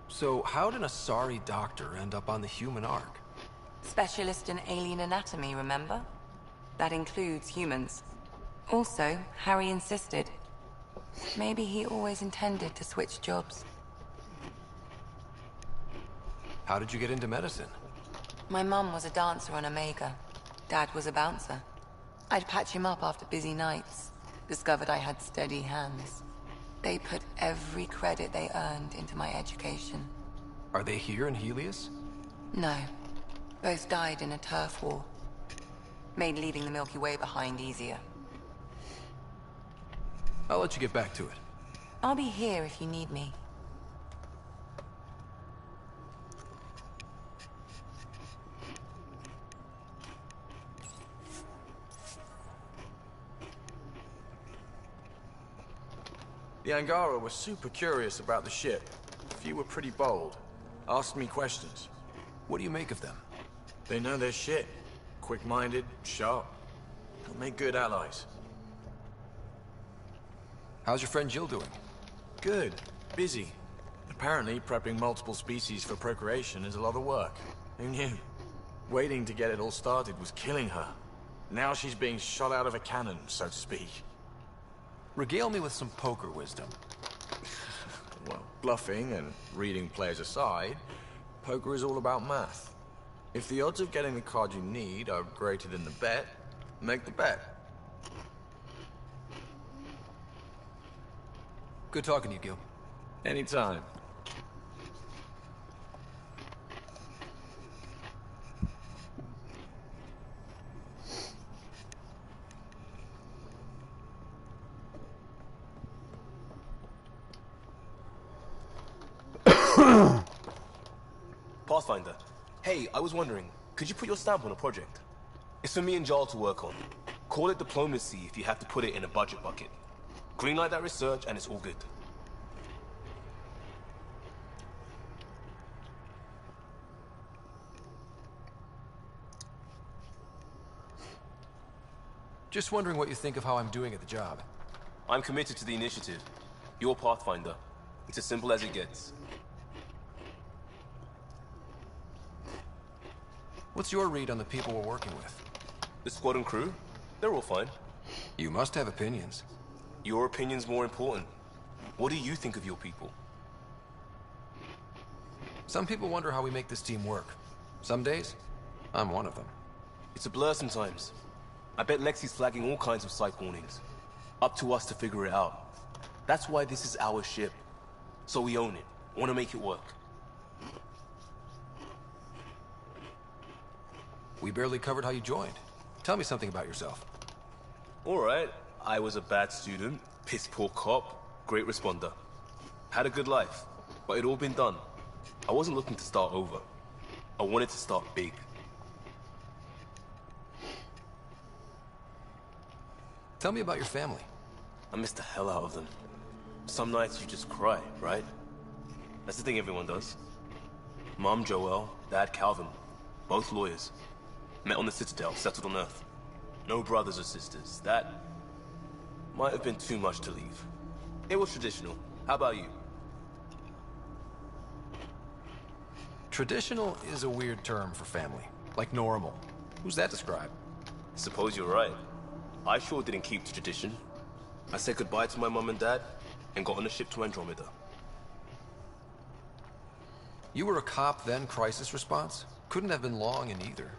So how did a sorry doctor end up on the human Ark? Specialist in alien anatomy, remember? That includes humans. Also, Harry insisted. Maybe he always intended to switch jobs. How did you get into medicine? My mum was a dancer on Omega. Dad was a bouncer. I'd patch him up after busy nights. Discovered I had steady hands. They put every credit they earned into my education. Are they here in Helios? No. Both died in a turf war. Made leaving the Milky Way behind easier. I'll let you get back to it. I'll be here if you need me. The Angara were super curious about the ship. A few were pretty bold. Asked me questions. What do you make of them? They know their shit. Quick-minded, sharp. They'll make good allies. How's your friend Jill doing? Good. Busy. Apparently, prepping multiple species for procreation is a lot of work. Who knew? Waiting to get it all started was killing her. Now she's being shot out of a cannon, so to speak. Regale me with some poker wisdom. Well, bluffing and reading players aside, poker is all about math. If the odds of getting the card you need are greater than the bet, make the bet. Good talking to you, Gil. Anytime. Pathfinder. Hey, I was wondering, could you put your stamp on a project? It's for me and Jarl to work on. Call it diplomacy if you have to put it in a budget bucket. Greenlight that research and it's all good. Just wondering what you think of how I'm doing at the job. I'm committed to the initiative. You're Pathfinder. It's as simple as it gets. What's your read on the people we're working with? The squad and crew? They're all fine. You must have opinions. Your opinion's more important. What do you think of your people? Some people wonder how we make this team work. Some days, I'm one of them. It's a blur sometimes. I bet Lexi's flagging all kinds of psych warnings. Up to us to figure it out. That's why this is our ship. So we own it. Want to make it work. We barely covered how you joined. Tell me something about yourself. Alright. I was a bad student, piss poor cop, great responder. Had a good life, but it'd all been done. I wasn't looking to start over. I wanted to start big. Tell me about your family. I miss the hell out of them. Some nights you just cry, right? That's the thing everyone does. Mom Joelle, Dad Calvin, both lawyers. Met on the Citadel, settled on Earth. No brothers or sisters. That might have been too much to leave. It was traditional. How about you? Traditional is a weird term for family. Like normal. Who's that describe? Suppose you're right. I sure didn't keep the tradition. I said goodbye to my mom and dad, and got on a ship to Andromeda. You were a cop then, crisis response? Couldn't have been long in either.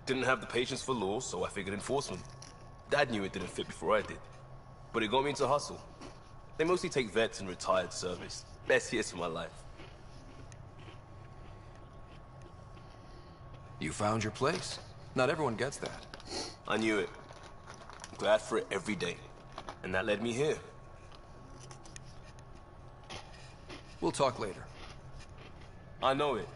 Didn't have the patience for law, so I figured enforcement. Dad knew it didn't fit before I did. But it got me into hustle. They mostly take vets and retired service. Best years of my life. You found your place. Not everyone gets that. I knew it. I'm glad for it every day. And that led me here. We'll talk later. I know it.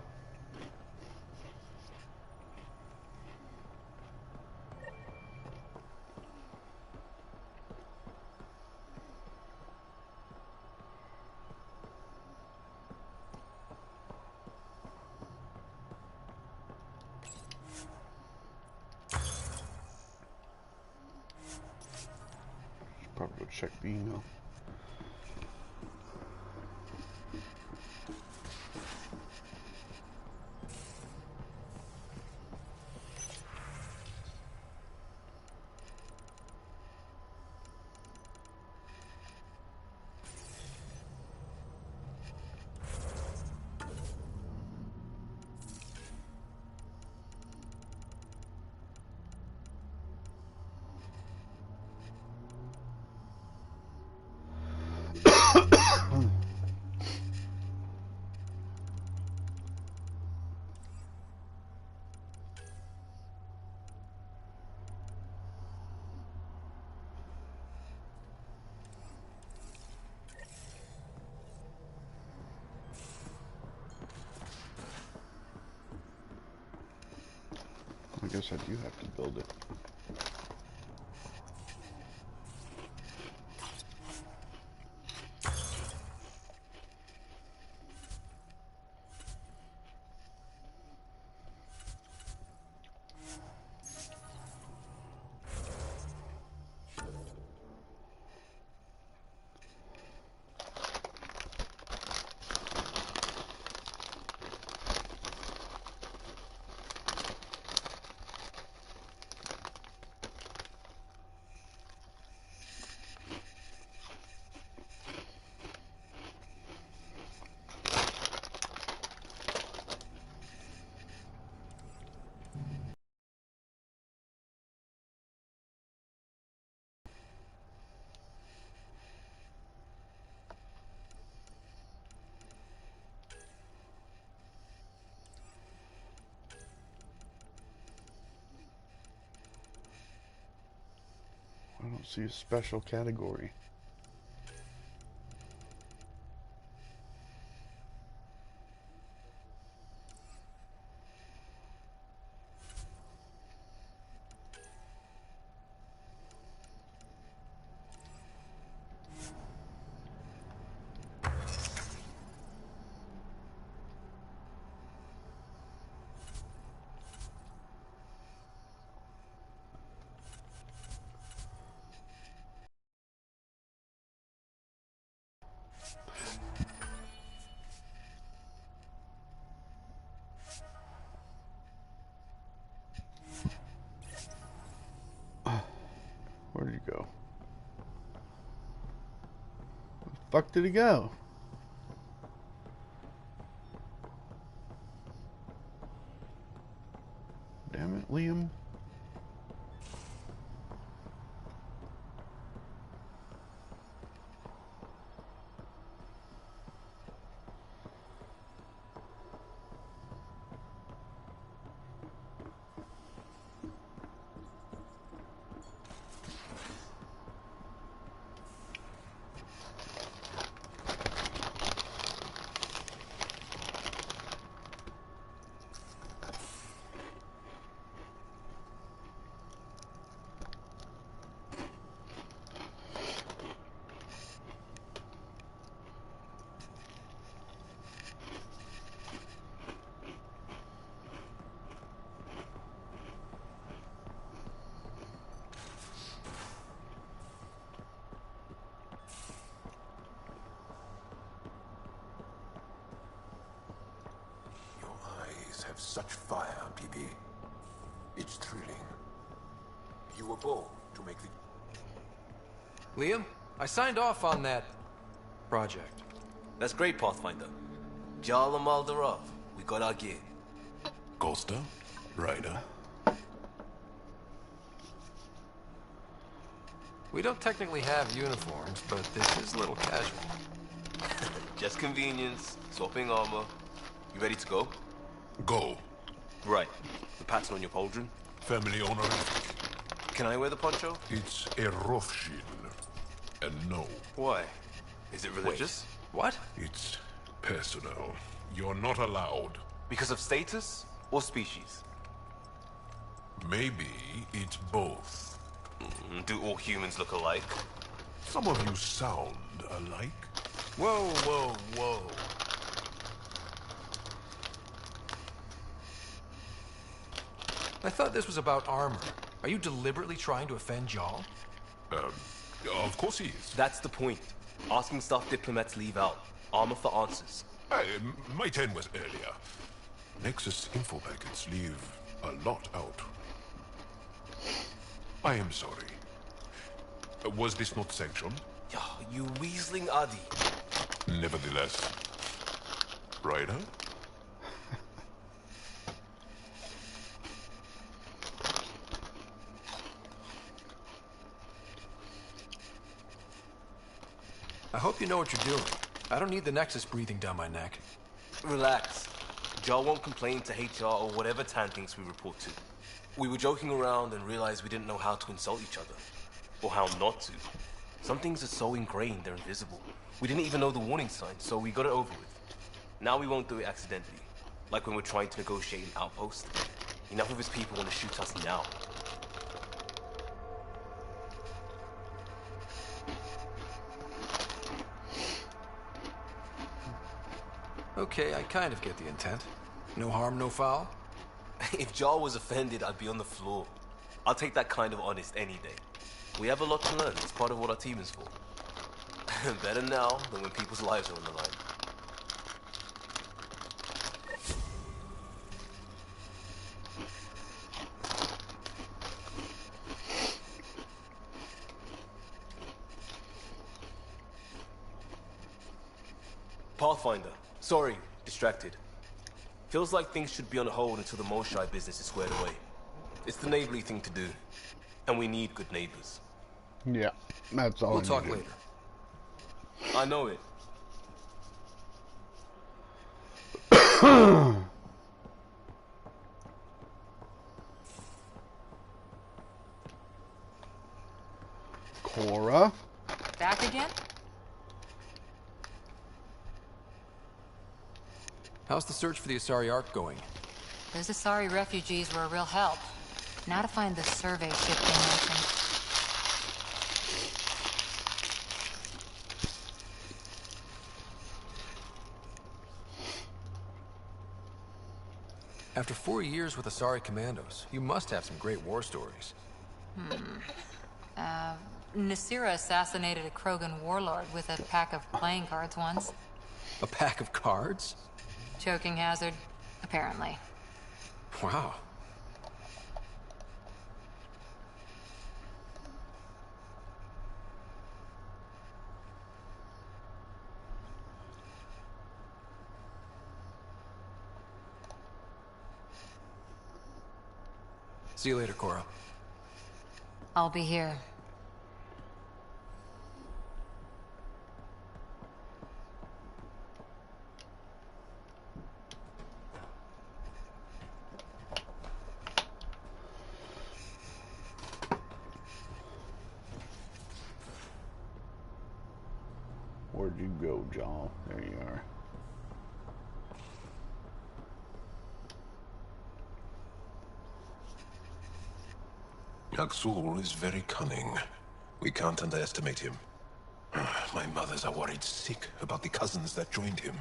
Probably go check the email. I guess I do have to build it. I don't see a special category. Where did he go? Where the fuck did he go? Damn it, Liam. Have such fire, PB. It's thrilling. You were born to make the... Liam, I signed off on that project. That's great, Pathfinder. Jarl Maldarov, we got our gear. Costa? Ryder? We don't technically have uniforms, but this is a little casual. Just convenience, swapping armor. You ready to go? Go. Right. The pattern on your pauldron? Family honorific. Can I wear the poncho? It's a Rothschild. And no. Why? Is it religious? What? It's personal. You're not allowed. Because of status or species? Maybe it's both. Do all humans look alike? Some of you sound alike. Whoa, whoa, whoa. I thought this was about armor. Are you deliberately trying to offend Jarl? Of course he is. That's the point. Asking stuff diplomats leave out. Armor for answers. My turn was earlier. Nexus info packets leave a lot out. I am sorry. Was this not sanctioned? You weaseling Adi. Nevertheless. Ryder? I hope you know what you're doing. I don't need the Nexus breathing down my neck. Relax. Jar won't complain to HR or whatever Tan thinks we report to. We were joking around and realized we didn't know how to insult each other. Or how not to. Some things are so ingrained they're invisible. We didn't even know the warning signs, so we got it over with. Now we won't do it accidentally. Like when we're trying to negotiate an outpost. Enough of his people want to shoot us now. Okay, I kind of get the intent. No harm, no foul. If Jar was offended, I'd be on the floor. I'll take that kind of honest any day. We have a lot to learn. It's part of what our team is for. Better now than when people's lives are on the line. Pathfinder. Sorry, distracted. Feels like things should be on hold until the Molshai business is squared away. It's the neighborly thing to do. And we need good neighbors. Yeah, that's all. We'll talk later. I know it. Cora? Back again? How's the search for the Asari Ark going? Those Asari refugees were a real help. Now to find the survey ship they mentioned. After 4 years with Asari commandos, you must have some great war stories. Nasira assassinated a Krogan warlord with a pack of playing cards once. A pack of cards? Choking hazard, apparently. Wow. See you later, Cora. I'll be here. Where'd you go, Jaw? There you are. Aksul is very cunning. We can't underestimate him. My mothers are worried sick about the cousins that joined him.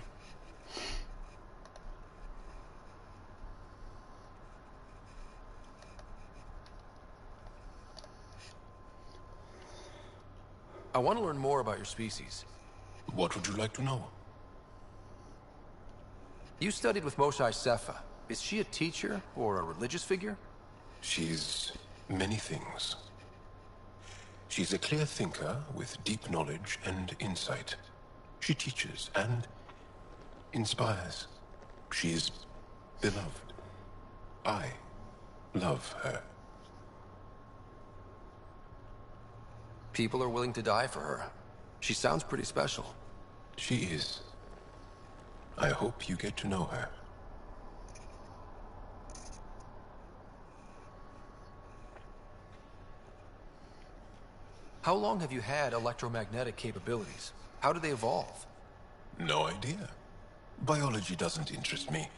I want to learn more about your species. What would you like to know? You studied with Moshae Sepha. Is she a teacher or a religious figure? She's many things. She's a clear thinker with deep knowledge and insight. She teaches and inspires. She's beloved. I love her. People are willing to die for her. She sounds pretty special. She is. I hope you get to know her. How long have you had electromagnetic capabilities? How do they evolve? No idea. Biology doesn't interest me,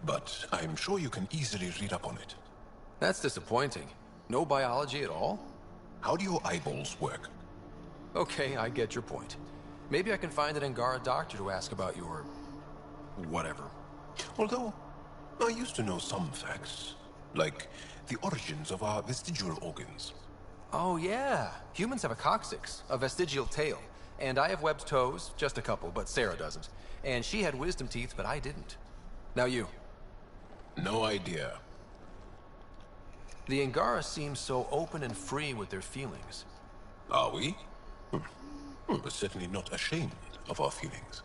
but I'm sure you can easily read up on it. That's disappointing. No biology at all? How do your eyeballs work? Okay, I get your point. Maybe I can find an Angara doctor to ask about your... whatever. Although, I used to know some facts, like the origins of our vestigial organs. Oh yeah, humans have a coccyx, a vestigial tail, and I have webbed toes, just a couple, but Sarah doesn't. And she had wisdom teeth, but I didn't. Now you. No idea. The Angara seem so open and free with their feelings. Are we? We're certainly not ashamed of our feelings.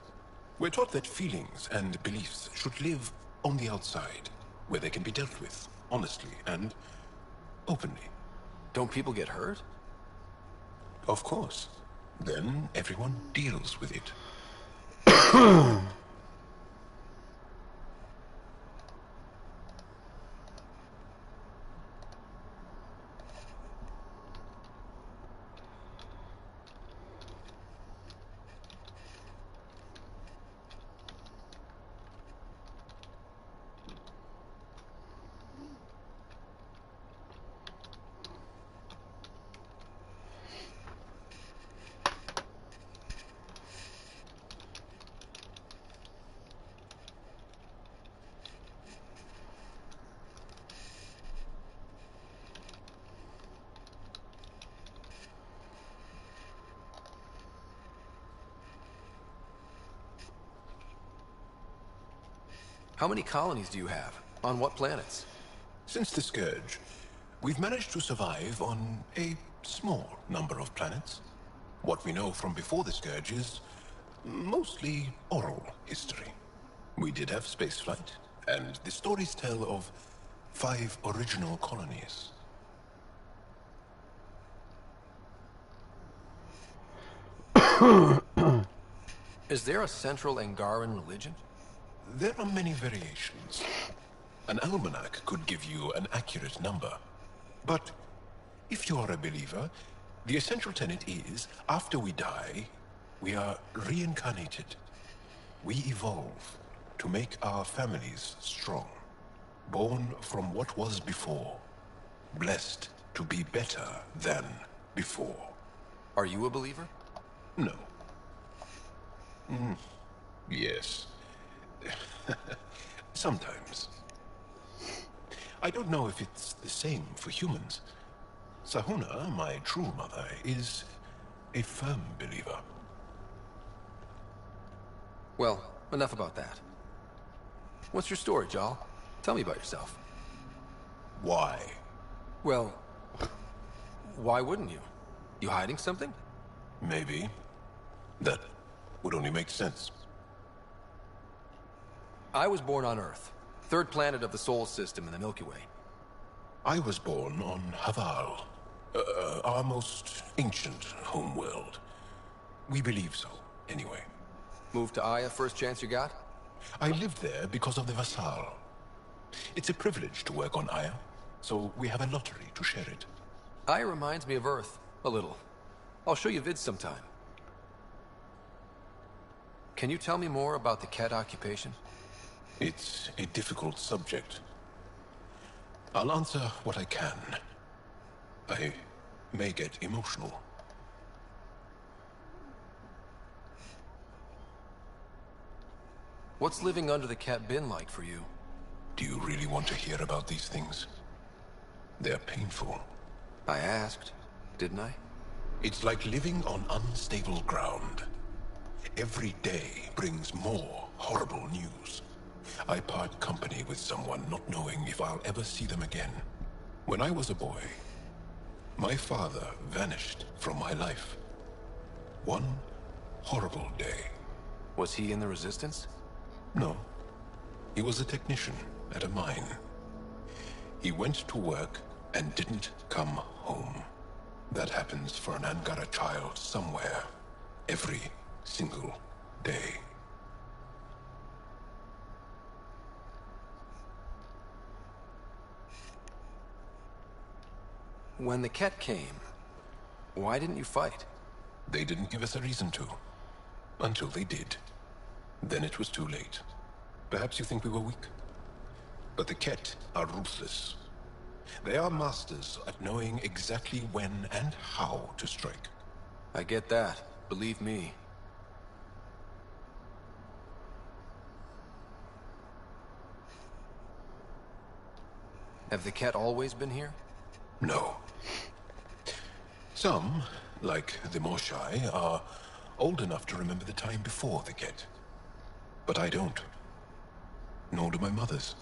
We're taught that feelings and beliefs should live on the outside, where they can be dealt with, honestly and openly. Don't people get hurt? Of course. Then everyone deals with it. How many colonies do you have? On what planets? Since the Scourge, we've managed to survive on a small number of planets. What we know from before the Scourge is mostly oral history. We did have spaceflight, and the stories tell of 5 original colonies. Is there a central Angaran religion? There are many variations. An almanac could give you an accurate number. But if you are a believer, the essential tenet is, after we die, we are reincarnated. We evolve to make our families strong. Born from what was before. Blessed to be better than before. Are you a believer? No. Yes. Sometimes. I don't know if it's the same for humans. Sahuna, my true mother, is a firm believer. Well, enough about that. What's your story, Jal? Tell me about yourself. Why? Well, why wouldn't you? You hiding something? Maybe. That would only make sense. I was born on Earth, third planet of the Sol system in the Milky Way. I was born on Haval, our most ancient homeworld. We believe so, anyway. Moved to Aya first chance you got? I lived there because of the Vassal. It's a privilege to work on Aya, so we have a lottery to share it. Aya reminds me of Earth, a little. I'll show you vids sometime. Can you tell me more about the Ket occupation? It's a difficult subject. I'll answer what I can. I may get emotional. What's living under the Ket been like for you? Do you really want to hear about these things? They're painful. I asked, didn't I? It's like living on unstable ground. Every day brings more horrible news. I part company with someone not knowing if I'll ever see them again. When I was a boy, my father vanished from my life. One horrible day. Was he in the Resistance? No. He was a technician at a mine. He went to work and didn't come home. That happens for an Angara child somewhere, every single day. When the Ket came, Why didn't you fight? They didn't give us a reason to. Until they did. Then it was too late. Perhaps you think we were weak. But the Ket are ruthless. They are masters at knowing exactly when and how to strike. I get that. Believe me. Have the Ket always been here? No. Some, like the Moshai, are old enough to remember the time before the Ket. But I don't. Nor do my mothers.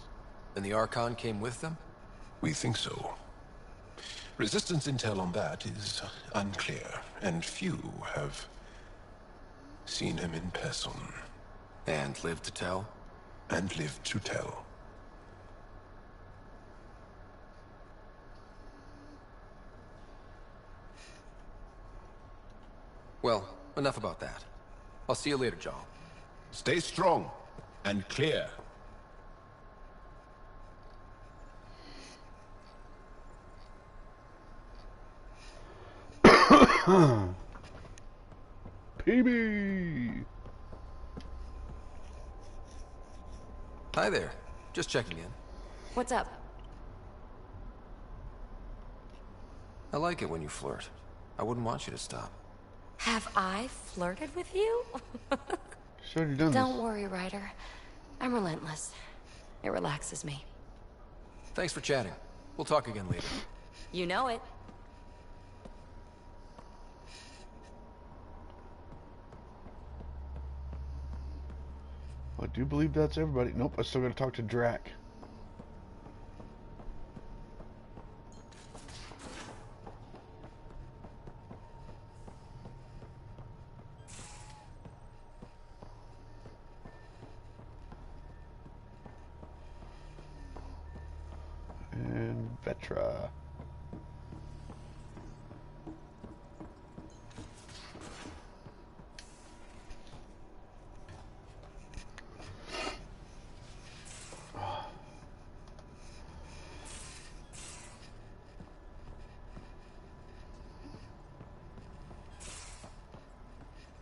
And the Archon came with them? We think so. Resistance intel on that is unclear, and few have seen him in person. And lived to tell? And lived to tell. Well, enough about that. I'll see you later, Jarl. Stay strong and clear. PB! Hi there. Just checking in. What's up? I like it when you flirt. I wouldn't want you to stop. Have I flirted with you? Should have done Don't worry, Ryder. I'm relentless. It relaxes me. Thanks for chatting. We'll talk again later. You know it. I do believe that's everybody. Nope, I still gotta talk to Drac. And Vetra.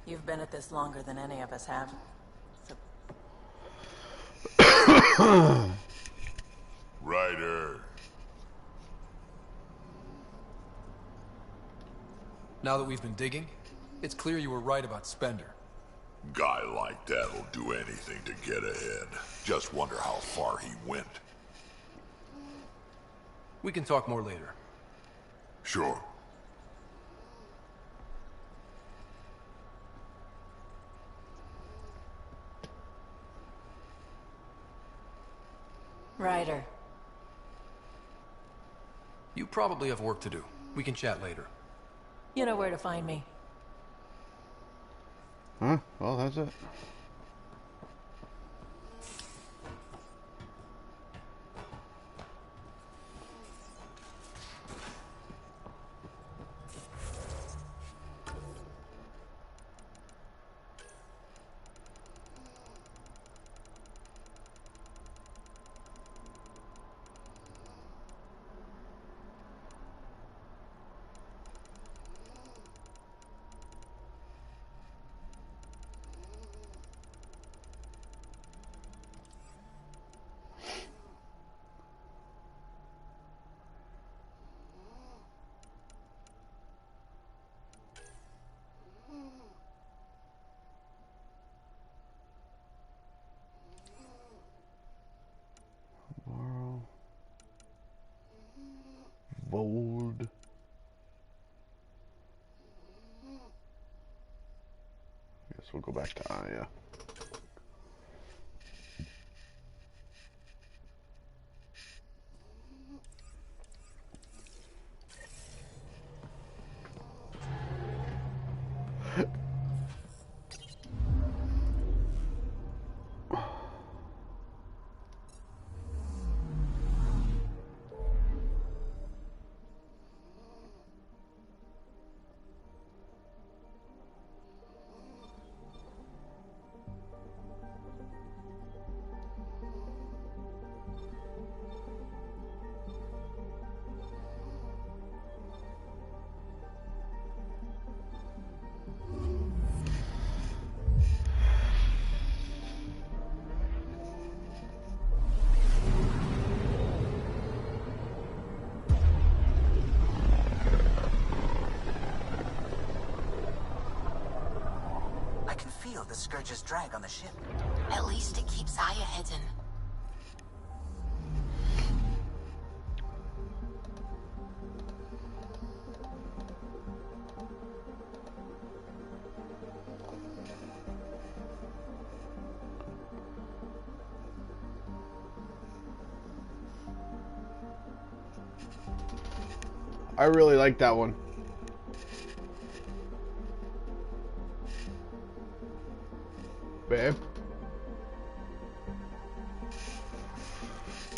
You've been at this longer than any of us have. Ryder. Now that we've been digging, it's clear you were right about Spender. Guy like that'll do anything to get ahead. Just wonder how far he went. We can talk more later. Sure. Ryder. You probably have work to do. We can chat later. You know where to find me. Huh? Well, that's it. Tomorrow. Vold. Guess we'll go back to Aya. feel the Scourge's drag on the ship. At least it keeps Aya hidden. I really like that one. Babe.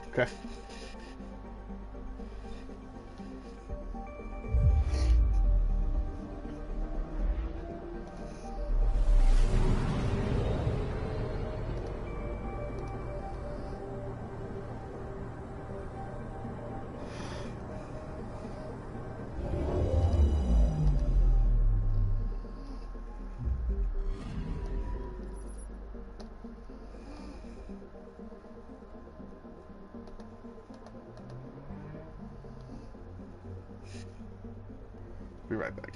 Okay. Be right back.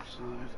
Side.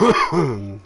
Alright.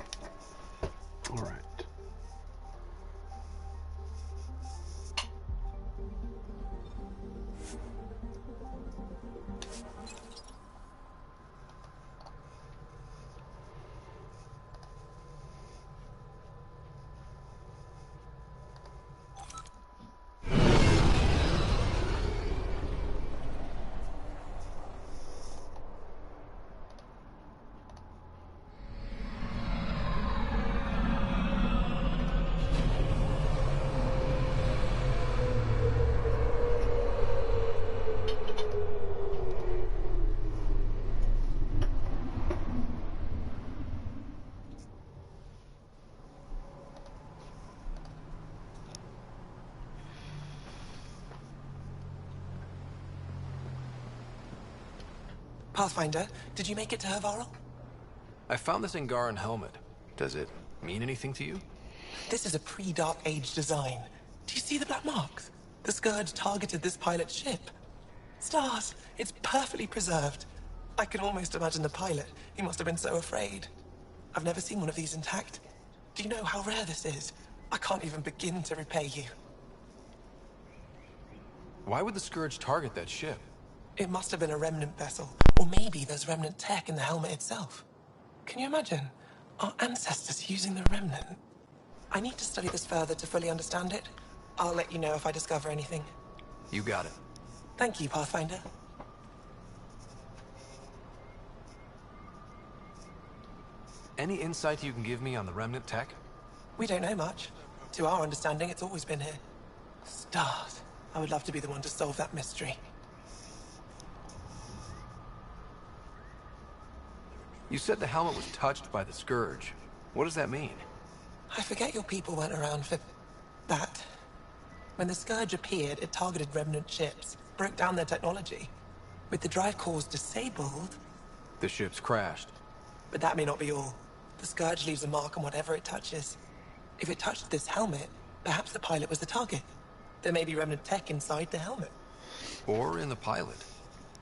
Pathfinder, did you make it to Hervarl? I found this Angaran helmet. Does it mean anything to you? This is a pre-Dark Age design. Do you see the black marks? The Scourge targeted this pilot's ship. Stars, it's perfectly preserved. I can almost imagine the pilot. He must have been so afraid. I've never seen one of these intact. Do you know how rare this is? I can't even begin to repay you. Why would the Scourge target that ship? It must have been a remnant vessel, or maybe there's remnant tech in the helmet itself. Can you imagine? Our ancestors using the remnant? I need to study this further to fully understand it. I'll let you know if I discover anything. You got it. Thank you, Pathfinder. Any insight you can give me on the remnant tech? We don't know much. To our understanding, it's always been here. Stars. I would love to be the one to solve that mystery. You said the helmet was touched by the Scourge. What does that mean? I forget your people weren't around for that. When the Scourge appeared, it targeted remnant ships, broke down their technology. With the drive cores disabled... The ships crashed. But that may not be all. The Scourge leaves a mark on whatever it touches. If it touched this helmet, perhaps the pilot was the target. There may be remnant tech inside the helmet. Or in the pilot.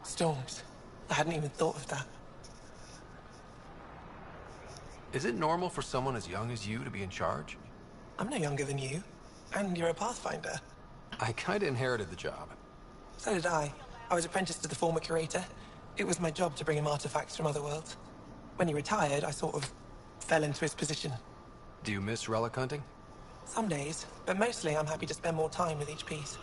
Storms. I hadn't even thought of that. Is it normal for someone as young as you to be in charge? I'm no younger than you. And you're a Pathfinder. I kinda inherited the job. So did I. I was apprenticed to the former curator. It was my job to bring him artifacts from other worlds. When he retired, I sort of fell into his position. Do you miss relic hunting? Some days, but mostly I'm happy to spend more time with each piece.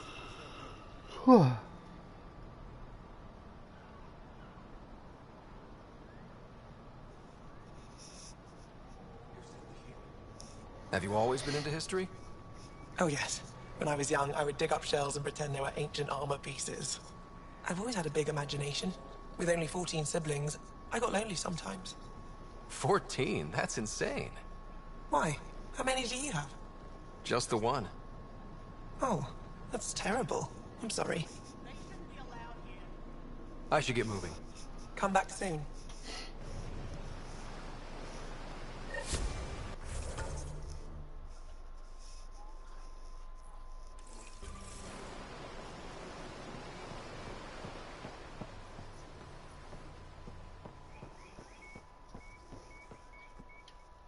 Have you always been into history? Oh yes. When I was young, I would dig up shells and pretend they were ancient armor pieces. I've always had a big imagination. With only 14 siblings, I got lonely sometimes. 14? That's insane. Why? How many do you have? Just the one. Oh, that's terrible. I'm sorry. I should get moving. Come back soon.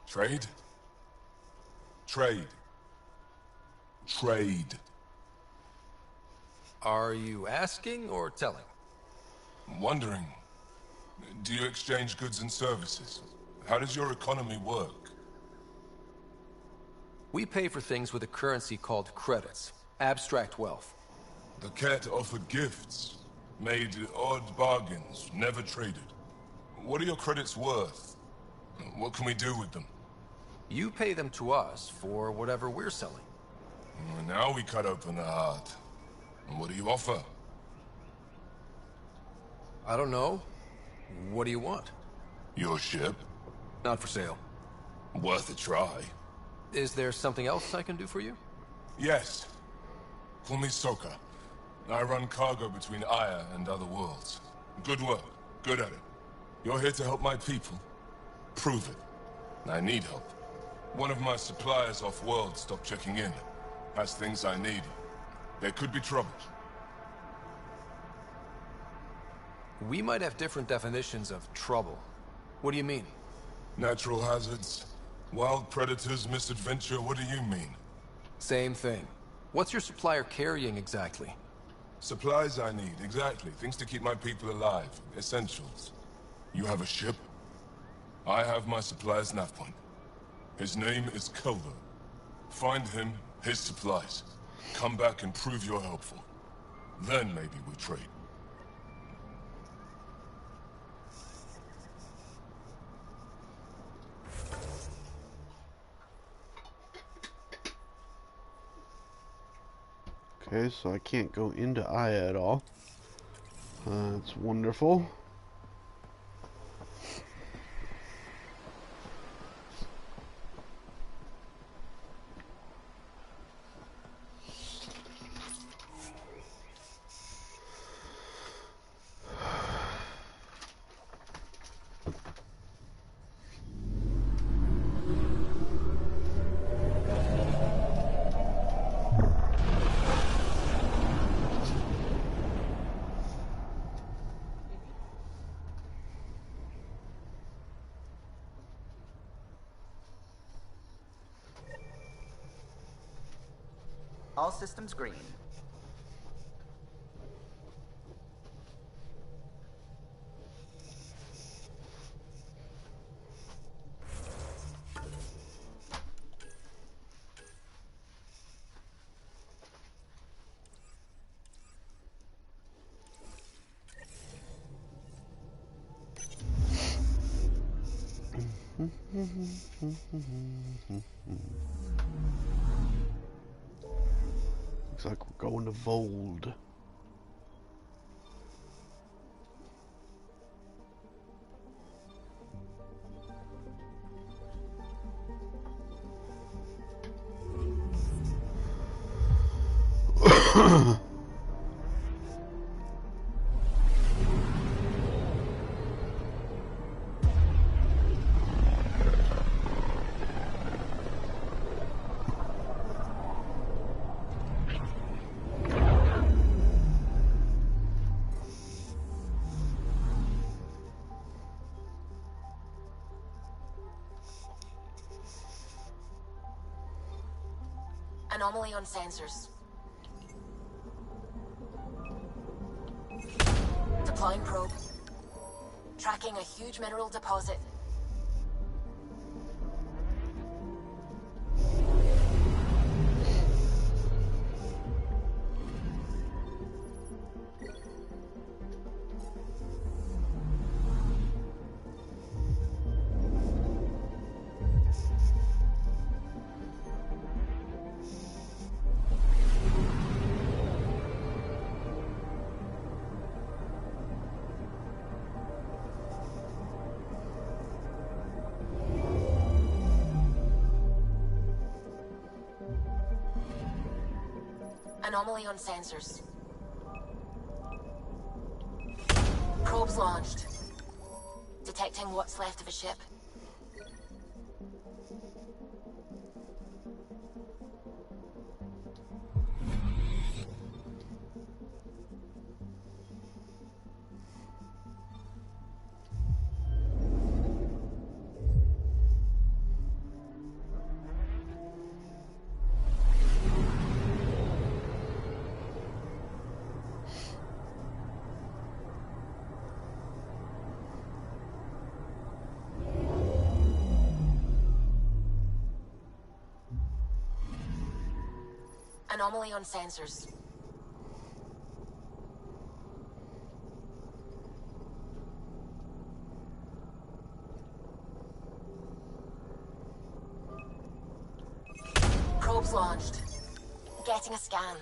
Trade? Trade. Trade. Are you asking or telling? Wondering, do you exchange goods and services? How does your economy work? We pay for things with a currency called credits. Abstract wealth. The Ket offered gifts, made odd bargains, never traded. What are your credits worth? What can we do with them? You pay them to us for whatever we're selling. Now we cut open the heart. And what do you offer? I don't know. What do you want? Your ship? Not for sale. Worth a try. Is there something else I can do for you? Yes. Call me Soka. I run cargo between Aya and other worlds. Good work. Good at it. You're here to help my people. Prove it. I need help. One of my suppliers off-world stopped checking in. Has things I need. There could be trouble. We might have different definitions of trouble. What do you mean? Natural hazards? Wild predators, misadventure, what do you mean? Same thing. What's your supplier carrying exactly? Supplies I need, exactly. Things to keep my people alive. Essentials. You have a ship? I have my supplier's nav point. His name is Culver. Find him, his supplies. Come back and prove you're helpful. Then maybe we trade. Okay, so I can't go into Aya at all. That's wonderful. All systems green. Looks like we're going to Vold. Anomaly on sensors. Deploying probe. Tracking a huge mineral deposit. Anomaly on sensors. Probes launched. Detecting what's left of a ship. Anomaly on sensors. Probes launched. Getting a scan.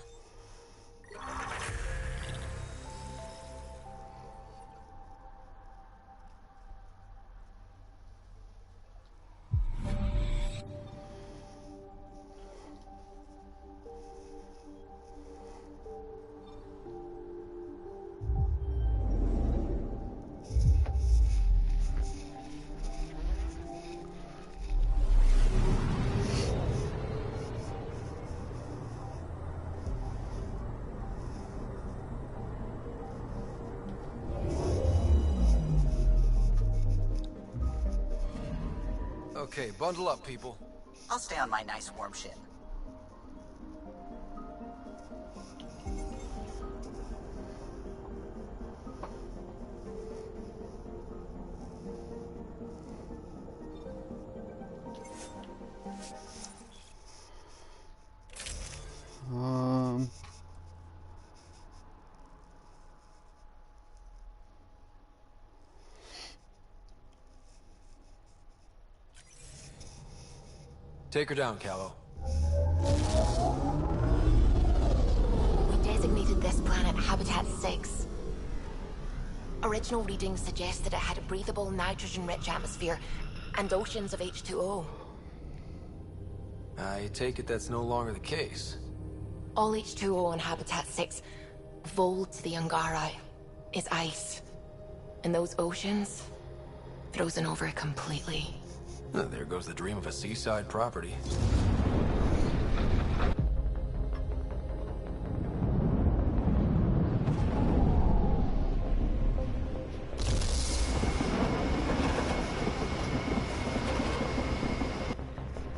Okay, bundle up, people. I'll stay on my nice warm ship. Take her down, Callow. We designated this planet Habitat 6. Original readings suggest that it had a breathable, nitrogen-rich atmosphere and oceans of H2O. I take it that's no longer the case. All H2O on Habitat 6, vol to the Angara, is ice. And those oceans, frozen over completely. There goes the dream of a seaside property.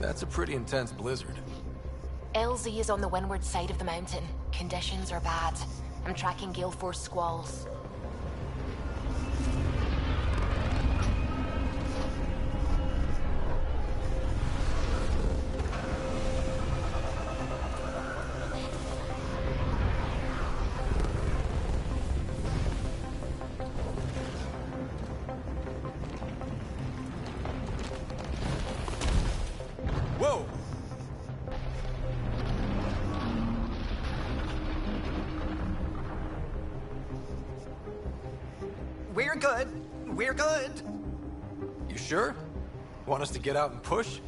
That's a pretty intense blizzard. LZ is on the windward side of the mountain. Conditions are bad. I'm tracking gale force squalls. Whoa! We're good. We're good. You sure? Want us to get out and push?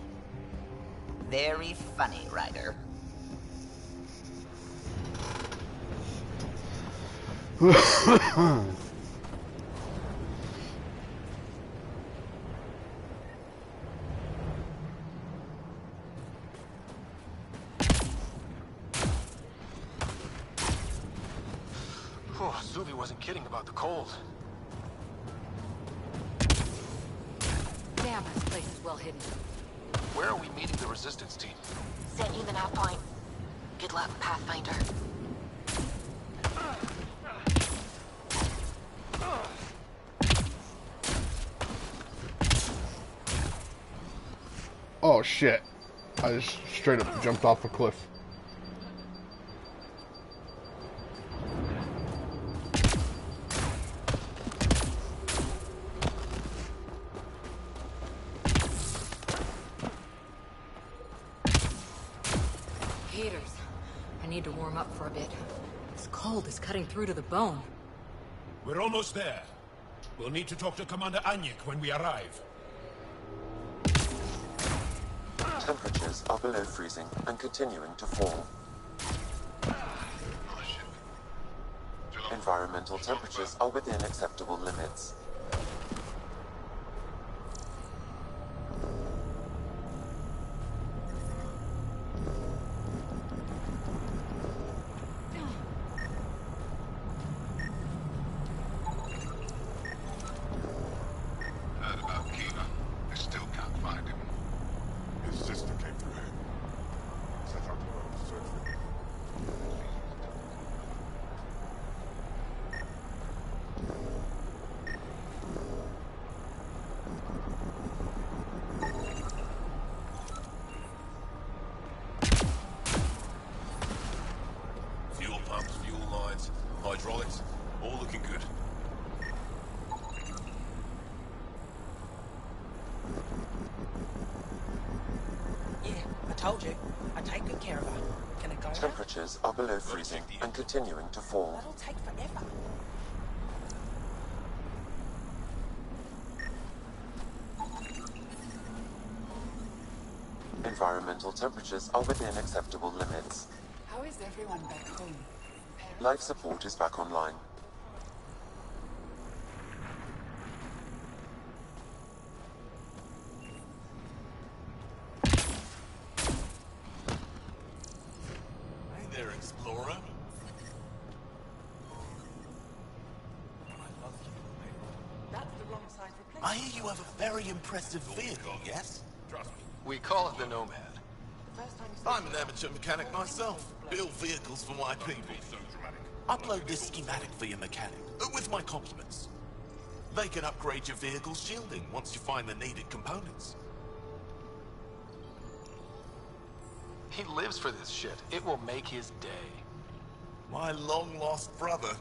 Very funny, Ryder. Oh, Suvi wasn't kidding about the cold. Damn, this place is well hidden. Where are we meeting the resistance team? Sent you the nav point. Good luck, Pathfinder. Oh shit. I just straight up jumped off a cliff. Haters. I need to warm up for a bit. This cold is cutting through to the bone. We're almost there. We'll need to talk to Commander Anyik when we arrive. Temperatures are below freezing and continuing to fall. Environmental temperatures are within acceptable limits. Heard about Kiva. I still can't find him. His sister came through here. Set out to search for him. Fuel pumps, fuel lines, hydraulics, all looking good. Yeah, I told you. I take good care of her. Can it go now? Temperatures are below freezing and continuing to fall. That'll take forever. Environmental temperatures are within acceptable limits. How is everyone back home? Life support is back online. Hey there, Explorer. That's the wrong size replacement. I hear you have a very impressive vehicle, yes? We call it the Nomad. I'm an amateur mechanic myself. Build vehicles for my people. Upload this schematic for your mechanic, with my compliments. They can upgrade your vehicle's shielding once you find the needed components. He lives for this shit. It will make his day. My long-lost brother.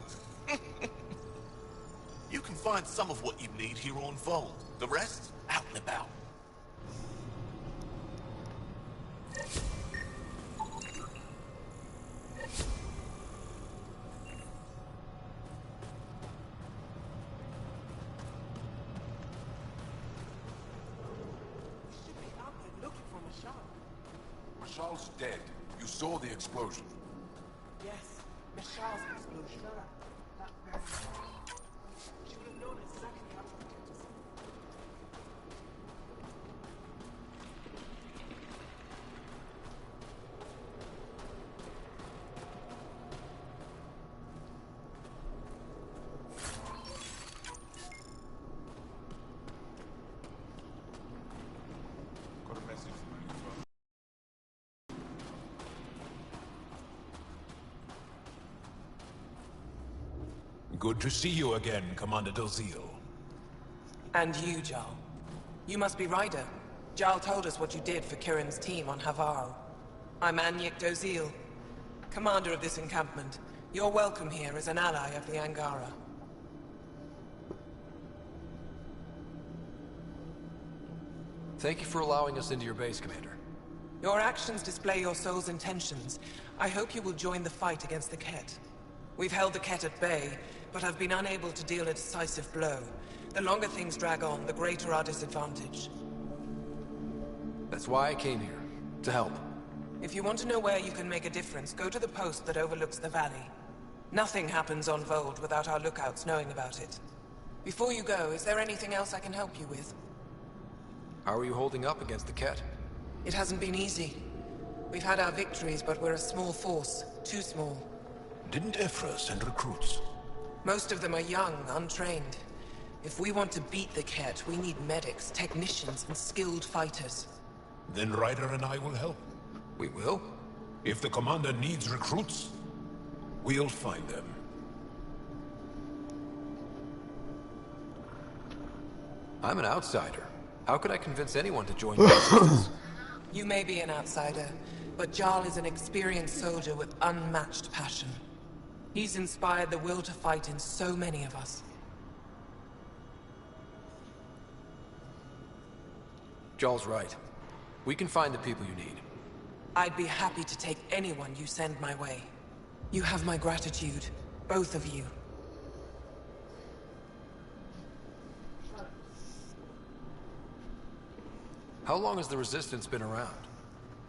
You can find some of what you need here on Vold. The rest, out and about. Mashal's dead. You saw the explosion. Yes, Mashal's explosion. She would have known exactly how to protect us. Got a message for you as well. Good to see you again, Commander Dozil. And you, Jarl. You must be Ryder. Jarl told us what you did for Kirin's team on Havarl. I'm Anyek Dozil, commander of this encampment. You're welcome here as an ally of the Angara. Thank you for allowing us into your base, Commander. Your actions display your soul's intentions. I hope you will join the fight against the Ket. We've held the Ket at bay, but have been unable to deal a decisive blow. The longer things drag on, the greater our disadvantage. That's why I came here. To help. If you want to know where you can make a difference, go to the post that overlooks the valley. Nothing happens on Vold without our lookouts knowing about it. Before you go, is there anything else I can help you with? How are you holding up against the Ket? It hasn't been easy. We've had our victories, but we're a small force. Too small. Didn't Ephra send recruits? Most of them are young, untrained. If we want to beat the Ket, we need medics, technicians, and skilled fighters. Then Ryder and I will help. We will? If the commander needs recruits, we'll find them. I'm an outsider. How could I convince anyone to join you? You may be an outsider, but Jarl is an experienced soldier with unmatched passion. He's inspired the will to fight in so many of us. Jarl's right. We can find the people you need. I'd be happy to take anyone you send my way. You have my gratitude, both of you. How long has the Resistance been around?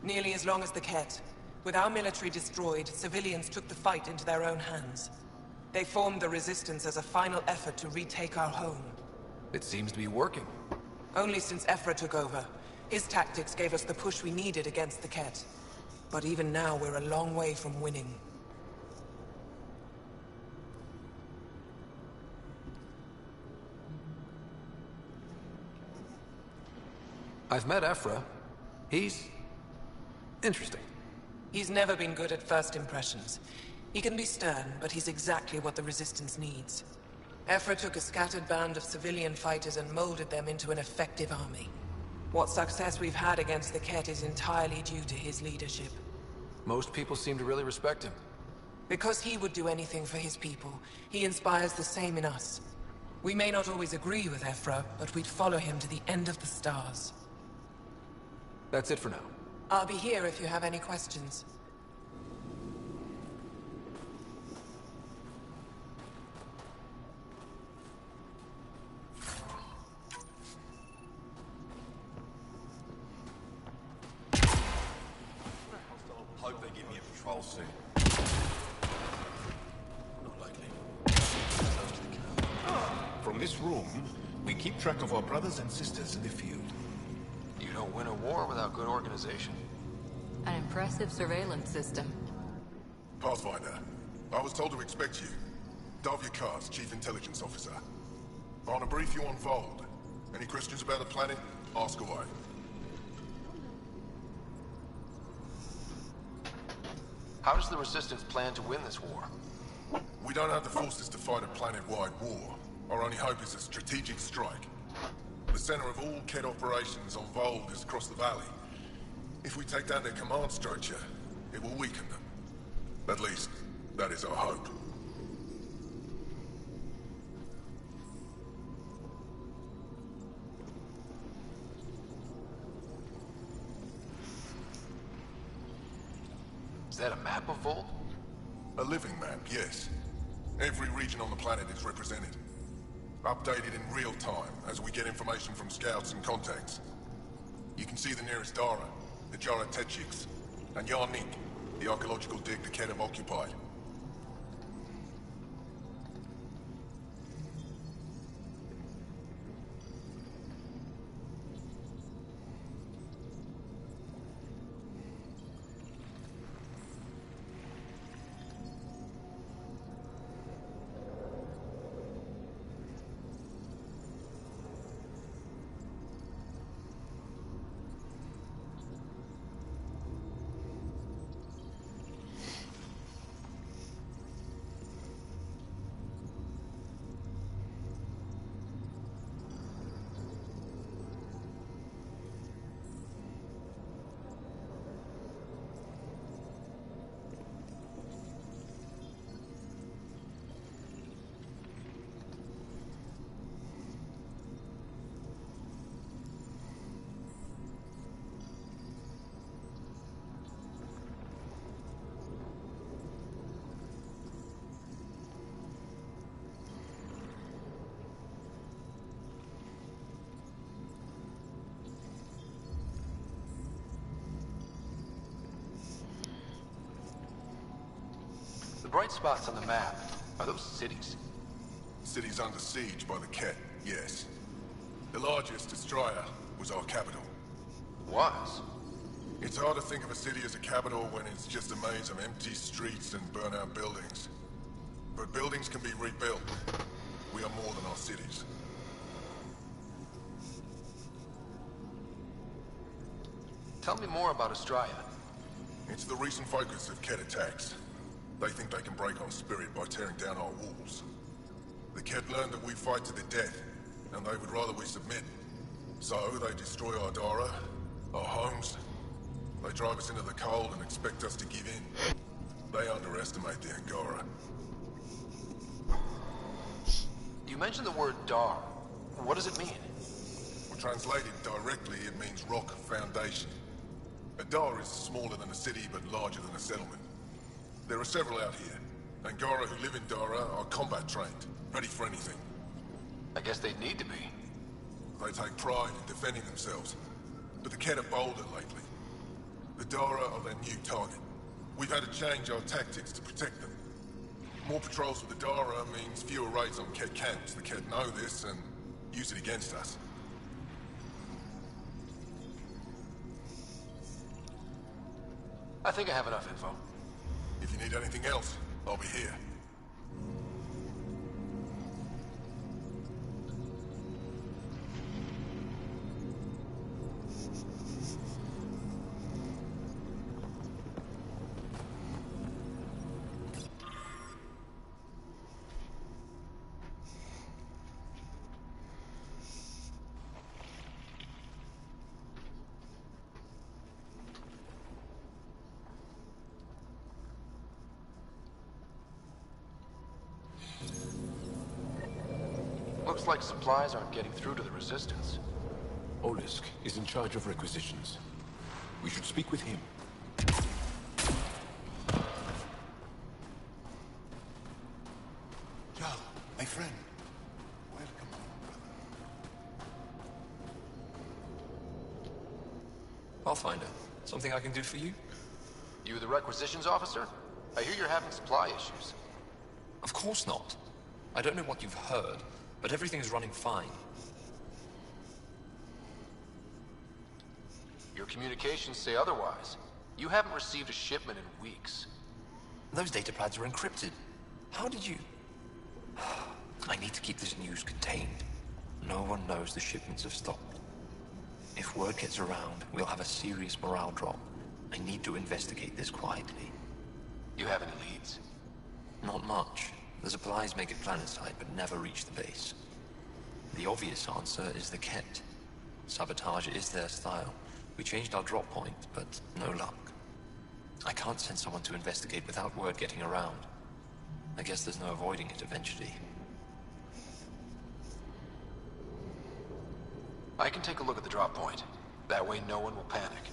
Nearly as long as the Ket. With our military destroyed, civilians took the fight into their own hands. They formed the Resistance as a final effort to retake our home. It seems to be working. Only since Ephra took over. His tactics gave us the push we needed against the Ket. But even now, we're a long way from winning. I've met Ephra. He's interesting. He's never been good at first impressions. He can be stern, but he's exactly what the Resistance needs. Ephra took a scattered band of civilian fighters and molded them into an effective army. What success we've had against the Ket is entirely due to his leadership. Most people seem to really respect him. Because he would do anything for his people, he inspires the same in us. We may not always agree with Ephra, but we'd follow him to the end of the stars. That's it for now. I'll be here if you have any questions. Hope they give me a patrol soon. Not likely. From this room, we keep track of our brothers and sisters in the field. You don't win a war without good organization. An impressive surveillance system. Pathfinder, I was told to expect you. Davia Kars, Chief Intelligence Officer. I want to brief you on Vold. Any questions about the planet? Ask away. How does the Resistance plan to win this war? We don't have the forces to fight a planet-wide war. Our only hope is a strategic strike. The center of all Kett operations on Vold is across the valley. If we take down their command structure, it will weaken them. At least, that is our hope. Is that a map of Vold? A living map, yes. Every region on the planet is represented. Updated in real time as we get information from scouts and contacts. You can see the nearest Dara, the Jara Tetchiks, and Yarnik, the archaeological dig the Kett have occupied. The bright spots on the map, are those cities? Cities under siege by the Kett, yes. The largest, Estraya, was our capital. Was? It's hard to think of a city as a capital when it's just a maze of empty streets and burnt-out buildings. But buildings can be rebuilt. We are more than our cities. Tell me more about Estraya. It's the recent focus of Kett attacks. They think they can break our spirit by tearing down our walls. The Kett learned that we fight to the death, and they would rather we submit. So they destroy our Dara, our homes. They drive us into the cold and expect us to give in. They underestimate the Angara. You mentioned the word Dar. What does it mean? Translated directly, it means rock foundation. A Dar is smaller than a city, but larger than a settlement. There are several out here. Angara who live in Dara are combat trained, ready for anything. I guess they'd need to be. They take pride in defending themselves. But the Kett are bolder lately. The Dara are their new target. We've had to change our tactics to protect them. More patrols with the Dara means fewer raids on Kett camps. The Kett know this and use it against us. I think I have enough info. If you need anything else, I'll be here. Looks like supplies aren't getting through to the Resistance. Olisk is in charge of requisitions. We should speak with him. Jal, my friend. Welcome, Pathfinder, something I can do for you? You the requisitions officer? I hear you're having supply issues. Of course not. I don't know what you've heard, but everything is running fine. Your communications say otherwise. You haven't received a shipment in weeks. Those datapads are encrypted. How did you... I need to keep this news contained. No one knows the shipments have stopped. If word gets around, we'll have a serious morale drop. I need to investigate this quietly. You have any leads? Not much. The supplies make it planetside, but never reach the base. The obvious answer is the Kett. Sabotage is their style. We changed our drop point, but no luck. I can't send someone to investigate without word getting around. I guess there's no avoiding it eventually. I can take a look at the drop point. That way no one will panic.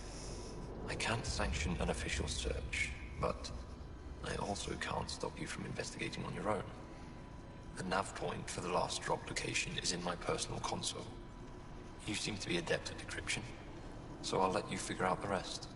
I can't sanction an official search, but I also can't stop you from investigating on your own. The nav point for the last drop location is in my personal console. You seem to be adept at decryption, so I'll let you figure out the rest.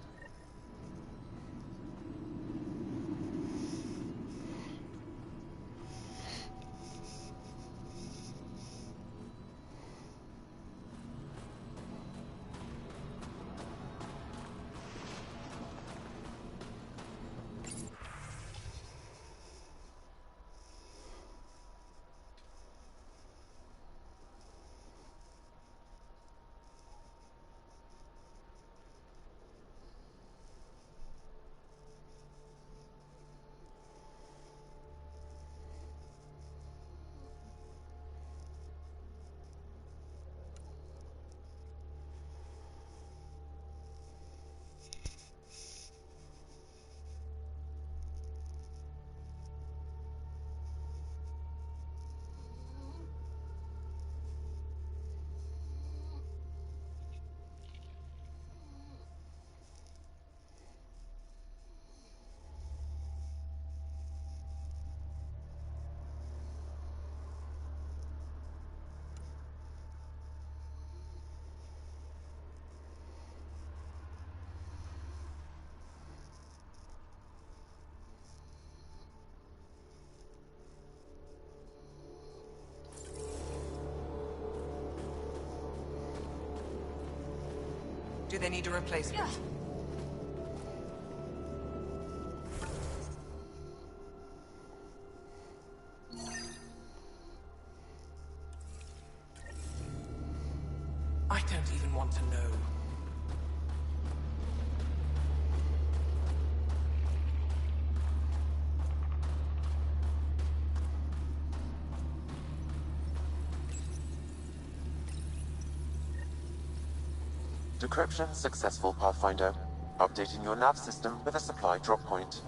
Do they need a replacement? I don't even want to know. Decryption successful, Pathfinder. Updating your nav system with a supply drop point.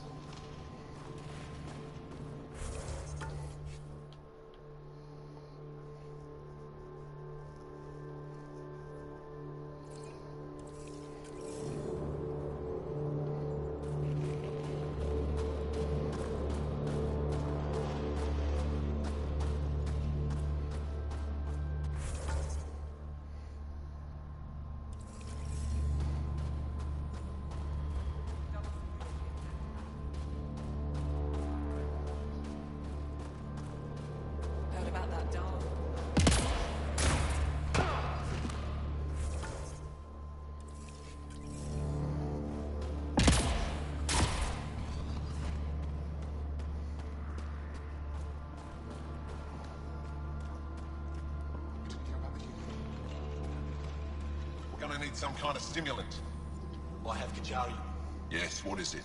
Heard about that dog? We're gonna need some kind of stimulant. I have Kajari. Yes, what is it?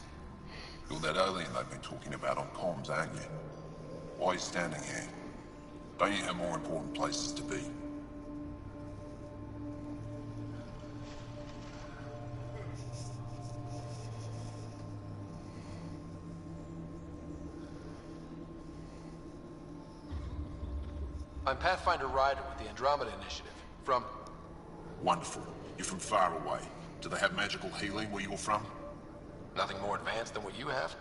You're that alien they've been talking about on comms, aren't you? Why are you standing here? Don't you have more important places to be? I'm Pathfinder Ryder with the Andromeda Initiative. From... Wonderful. You're from far away. Do they have magical healing where you're from? Nothing more advanced than what you have?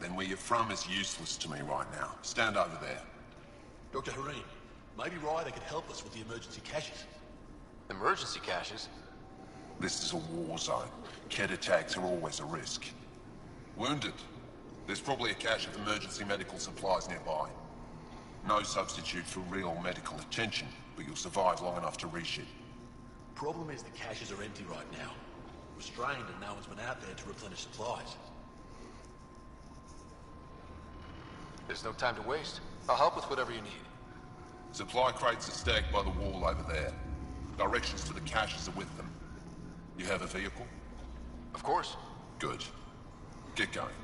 Then where you're from is useless to me right now. Stand over there. Dr. Hareen, maybe Ryder could help us with the emergency caches. Emergency caches? This is a war zone. Kett attacks are always a risk. Wounded. There's probably a cache of emergency medical supplies nearby. No substitute for real medical attention, but you'll survive long enough to reship. Problem is the caches are empty right now. Restrained and no one's been out there to replenish supplies. There's no time to waste. I'll help with whatever you need. Supply crates are stacked by the wall over there. Directions to the caches are with them. You have a vehicle? Of course. Good. Get going.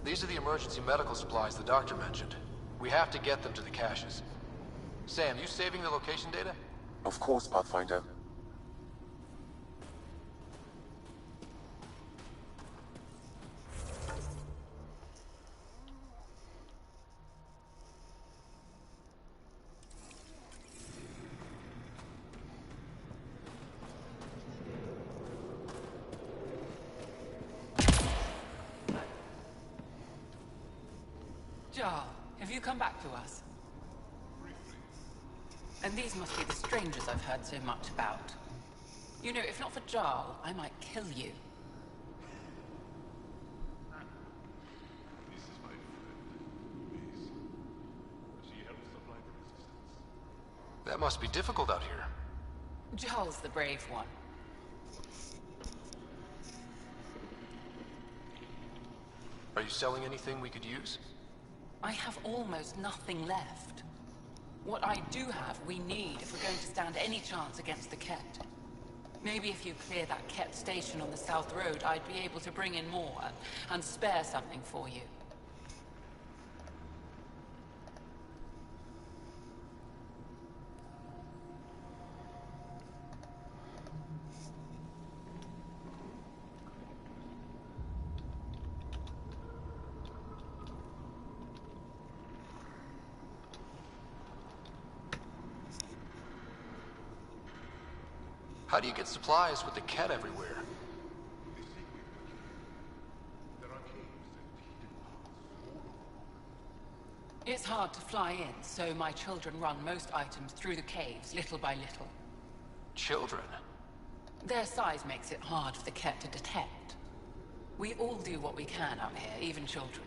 These are the emergency medical supplies the doctor mentioned. We have to get them to the caches. Sam, you saving the location data? Of course, Pathfinder. Jarl, have you come back to us? And these must be the strangers I've heard so much about. You know, if not for Jarl, I might kill you. That must be difficult out here. Jarl's the brave one. Are you selling anything we could use? I have almost nothing left. What I do have, we need if we're going to stand any chance against the Ket. Maybe if you clear that Ket station on the South Road, I'd be able to bring in more and spare something for you. How do you get supplies with the Ket everywhere? It's hard to fly in, so my children run most items through the caves, little by little. Children? Their size makes it hard for the Ket to detect. We all do what we can out here, even children.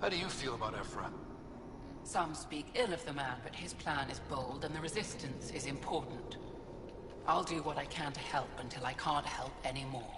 How do you feel about Ephra? Some speak ill of the man, but his plan is bold and the resistance is important. I'll do what I can to help until I can't help anymore.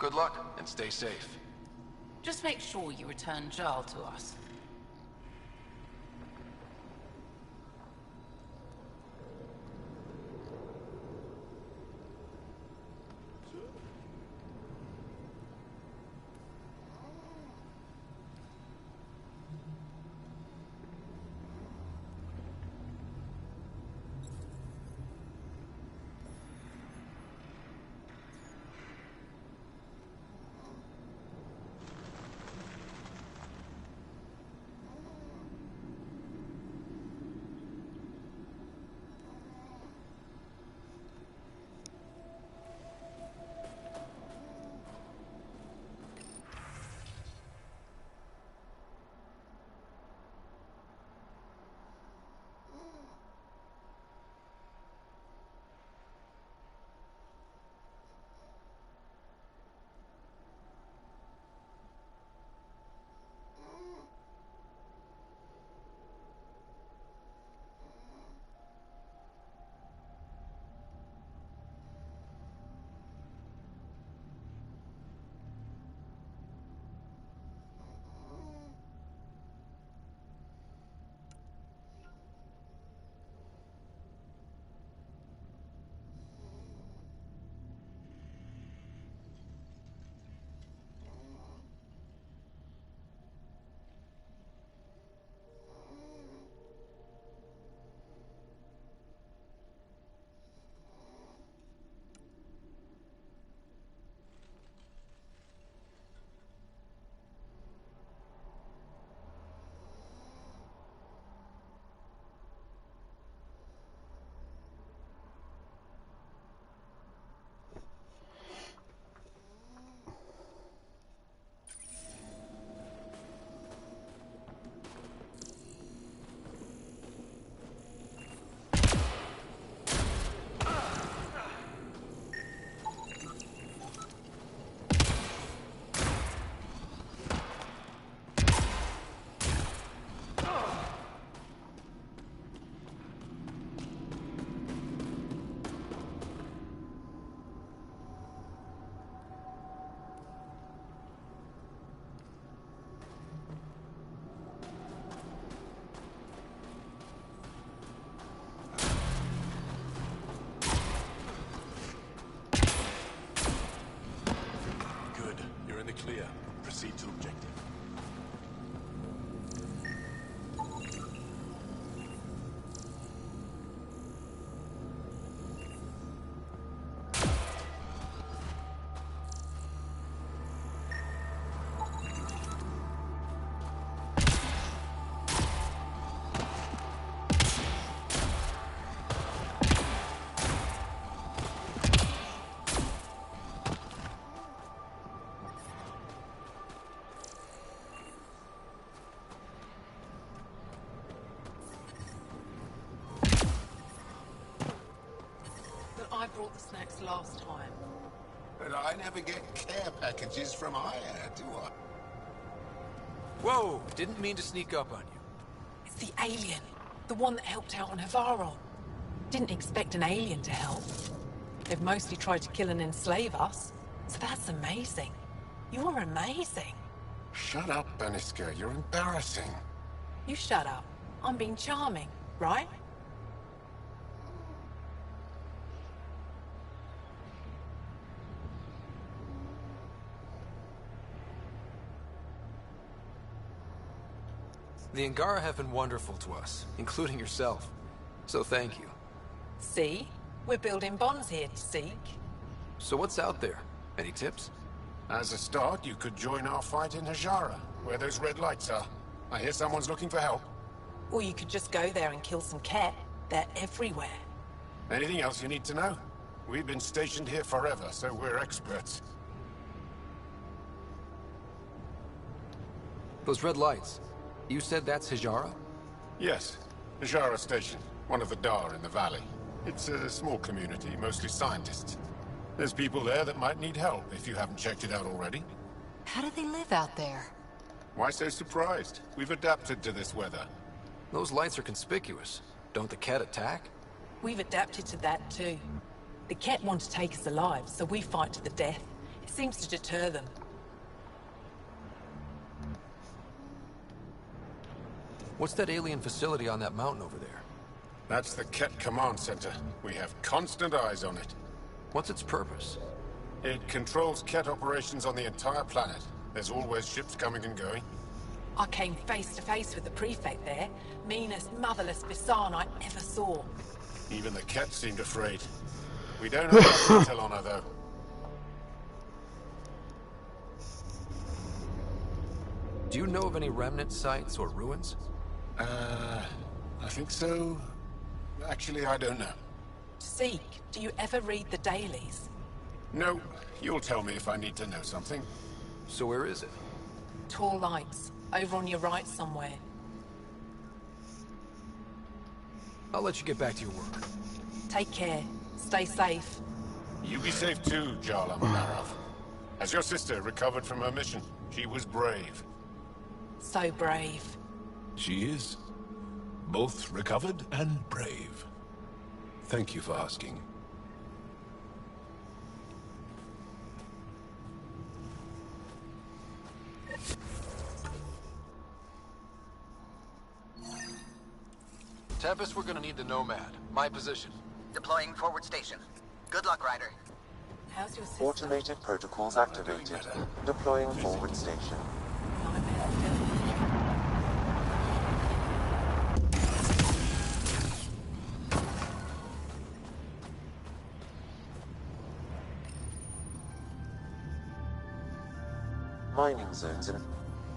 Good luck, and stay safe. Just make sure you return Jarl to us. brought the snacks last time. But I never get care packages from Aya, do I? Whoa! Didn't mean to sneak up on you. It's the alien. The one that helped out on Havaron. Didn't expect an alien to help. They've mostly tried to kill and enslave us. So that's amazing. You're amazing. Shut up, Beniska. You're embarrassing. You shut up. I'm being charming, right? The Angara have been wonderful to us, including yourself. So thank you. See? We're building bonds here, Seek. So what's out there? Any tips? As a start, you could join our fight in Hajara, where those red lights are. I hear someone's looking for help. Or you could just go there and kill some cat. They're everywhere. Anything else you need to know? We've been stationed here forever, so we're experts. Those red lights. You said that's Hijara? Yes. Hajara Station, one of the Dar in the valley. It's a small community, mostly scientists. There's people there that might need help, if you haven't checked it out already. How do they live out there? Why so surprised? We've adapted to this weather. Those lights are conspicuous. Don't the Ket attack? We've adapted to that too. The Ket want to take us alive, so we fight to the death. It seems to deter them. What's that alien facility on that mountain over there? That's the Ket Command Center. We have constant eyes on it. What's its purpose? It controls Ket operations on the entire planet. There's always ships coming and going. I came face to face with the prefect there. Meanest, motherless Bisan I ever saw. Even the Ket seemed afraid. We don't have much intel on her, though. Do you know of any remnant sites or ruins? I think so. Actually, I don't know. Seek, do you ever read the dailies? No, you'll tell me if I need to know something. So where is it? Tall lights, over on your right somewhere. I'll let you get back to your work. Take care. Stay safe. You be safe too, Jarla Manarov. Has your sister recovered from her mission? She was brave. So brave. She is. Both recovered and brave. Thank you for asking. Tempest, we're gonna need the Nomad. My position. Deploying forward station. Good luck, Ryder. How's your sister? Automated protocols activated. Deploying forward station. Mining zones in...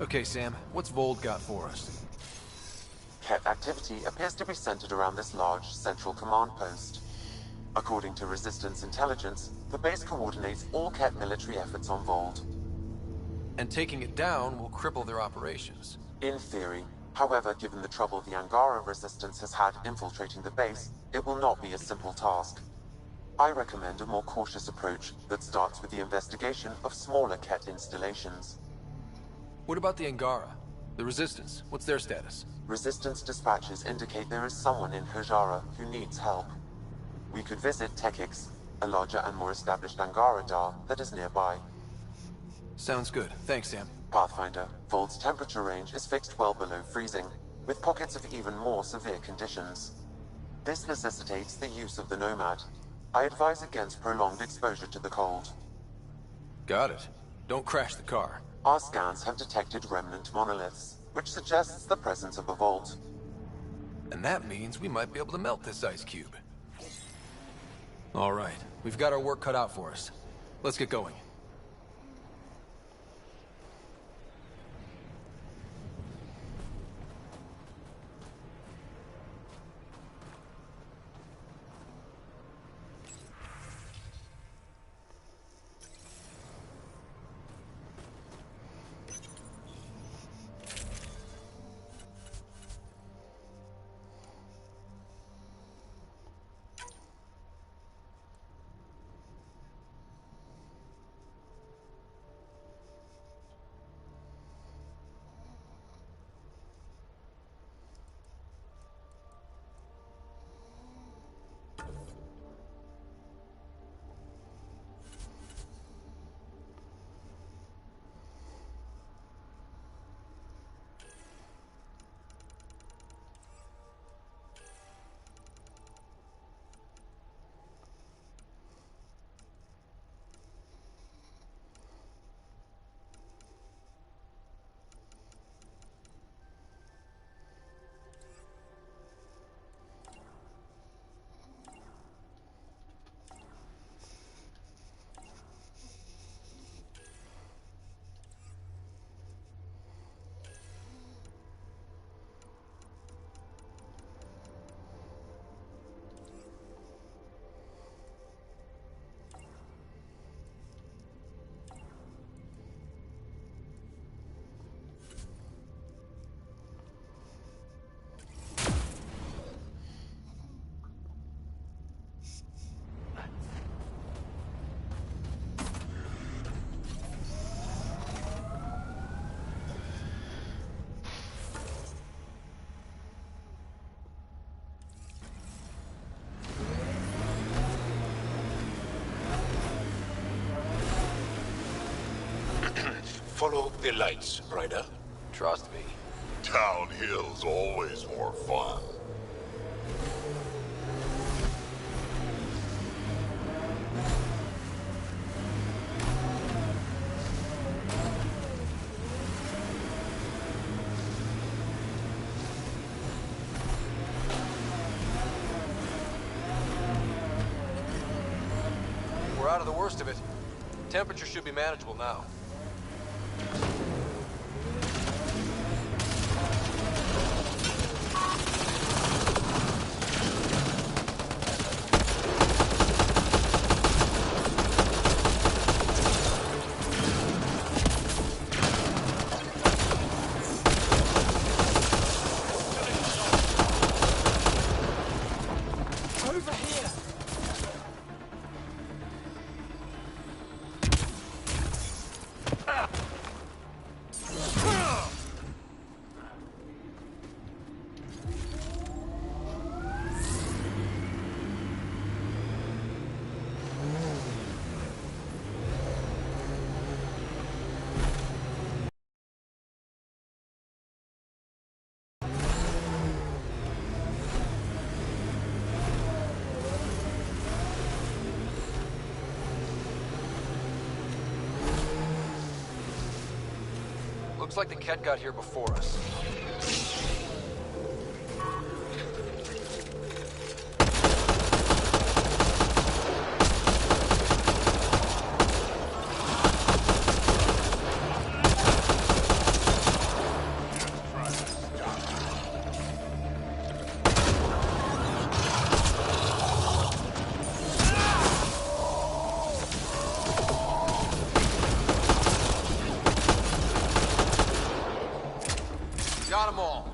Okay, Sam. What's Vold got for us? Ket activity appears to be centered around this large central command post. According to Resistance intelligence, the base coordinates all Ket military efforts on Vold. And taking it down will cripple their operations. In theory. However, given the trouble the Angara Resistance has had infiltrating the base, it will not be a simple task. I recommend a more cautious approach that starts with the investigation of smaller Ket installations. What about the Angara? The Resistance, what's their status? Resistance dispatches indicate there is someone in Hajara who needs help. We could visit Tekix, a larger and more established Angara Dar that is nearby. Sounds good. Thanks, Sam. Pathfinder, Vold's temperature range is fixed well below freezing, with pockets of even more severe conditions. This necessitates the use of the Nomad. I advise against prolonged exposure to the cold. Got it. Don't crash the car. Our scans have detected remnant monoliths, which suggests the presence of a vault. And that means we might be able to melt this ice cube. All right, we've got our work cut out for us. Let's get going. Follow the lights, Ryder. Trust me. Downhill's always more fun. We're out of the worst of it. Temperature should be manageable now. Over here! Looks like the Ket got here before us. Got them all.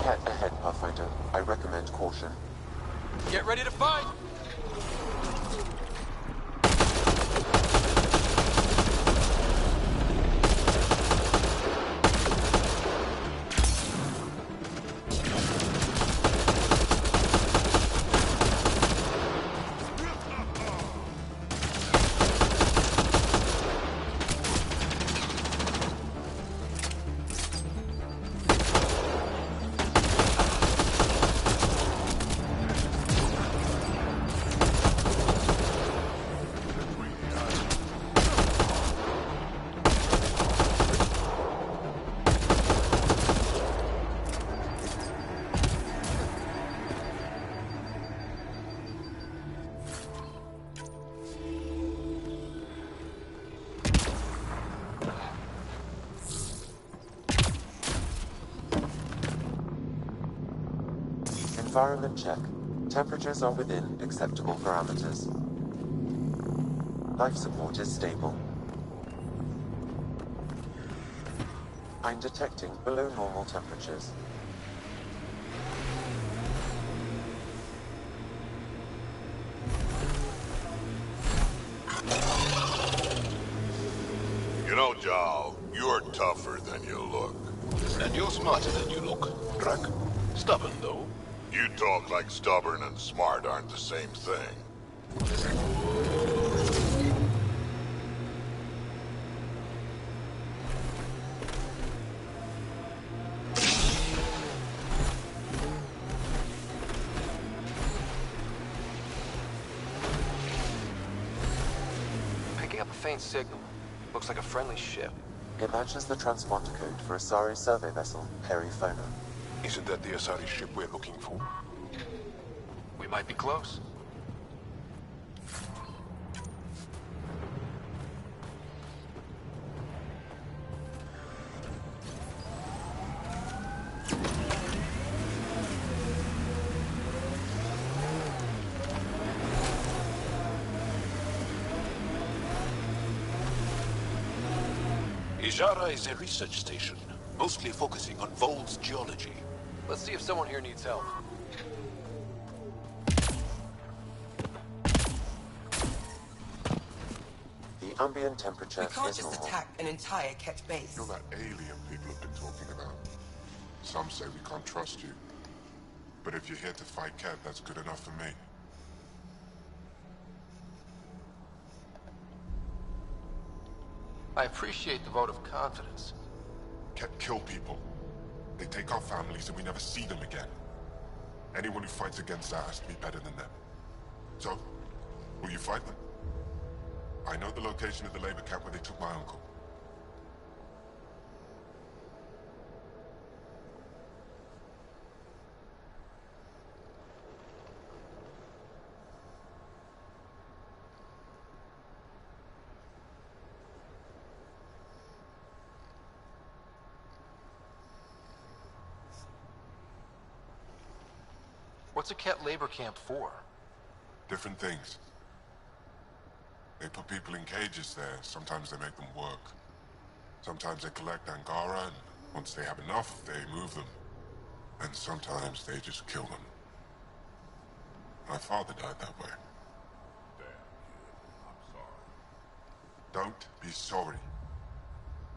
Cat ahead, Pathfinder. I recommend caution. Get ready to fight! Environment check. Temperatures are within acceptable parameters. Life support is stable. I'm detecting below normal temperatures. You know, Jal, you're tougher than you look. And you're smarter than you look, Drake. Stubborn, though. You talk like stubborn and smart aren't the same thing. Picking up a faint signal. Looks like a friendly ship. It matches the transponder code for Asari survey vessel, Perifona. Isn't that the Asari ship we're looking for? We might be close. Ijara is a research station, mostly focusing on Vold's geology. Let's see if someone here needs help. The ambient temperature We can't is just normal. attack an entire Ket base. You're that alien people have been talking about. Some say we can't trust you. But if you're here to fight Ket, that's good enough for me. I appreciate the vote of confidence. Ket kill people. They take our families and we never see them again. Anyone who fights against that has to be better than them. So, will you fight them? I know the location of the labor camp where they took my uncle. What's a Ket labor camp for? Different things. They put people in cages there. Sometimes they make them work. Sometimes they collect Angara, and once they have enough, they move them. And sometimes they just kill them. My father died that way. Don't be sorry.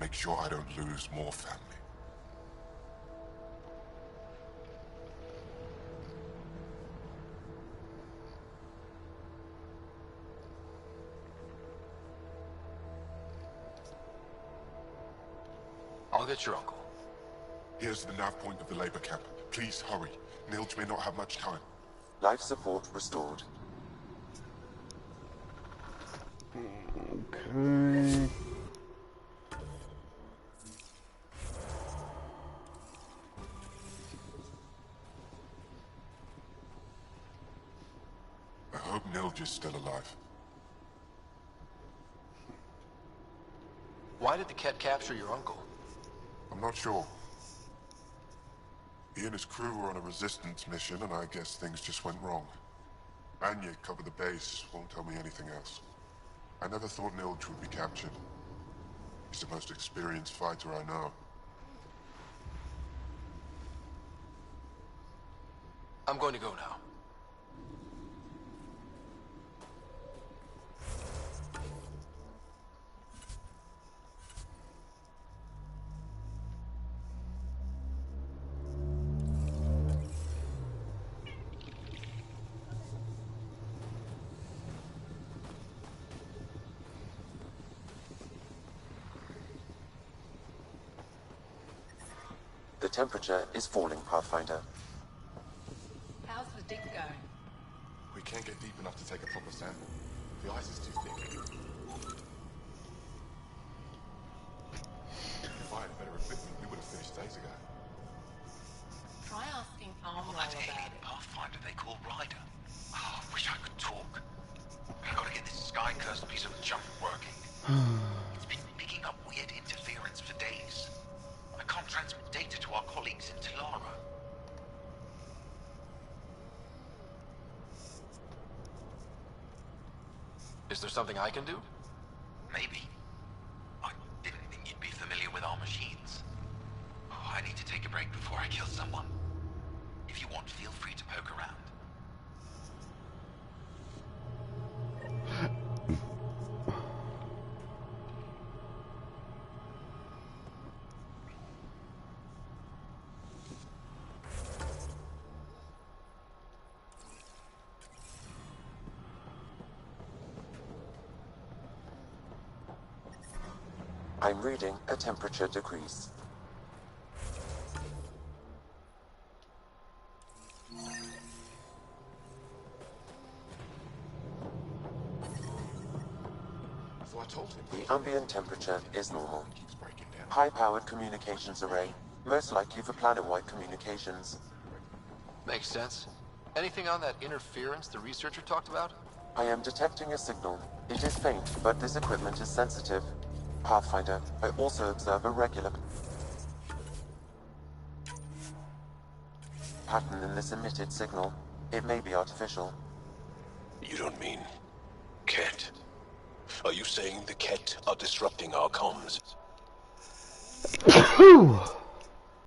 Make sure I don't lose more family. I'll get your uncle. Here's the nav point of the labor camp. Please hurry. Nilj may not have much time. Life support restored. Okay. I hope Nilj is still alive. Why did the Ket capture your uncle? I'm not sure. He and his crew were on a resistance mission, and I guess things just went wrong. Anya covered the base, won't tell me anything else. I never thought Nilj would be captured. He's the most experienced fighter I know. I'm going to go now. The temperature is falling, Pathfinder. How's the dig going? We can't get deep enough to take a proper sample. The ice is too thick. If I had better equipment, we would have finished days ago. Try asking Armwell That about alien it. Pathfinder they call Ryder. Oh, I wish I could talk. I gotta get this sky-cursed piece of junk working. It's been picking up weird interference for days. I can't transmit data to our colleagues in Talara. Is there something I can do? Maybe. I didn't think you'd be familiar with our machines. Oh, I need to take a break before I kill someone. If you want, feel free to poke around. I'm reading a temperature decrease. So I told him. The ambient temperature is normal. Keeps breaking High-powered communications array, most likely for planet-wide communications. Makes sense. Anything on that interference the researcher talked about? I am detecting a signal. It is faint, but this equipment is sensitive. Pathfinder, I also observe a regular pattern in this emitted signal. It may be artificial. You don't mean Ket? Are you saying the Ket are disrupting our comms?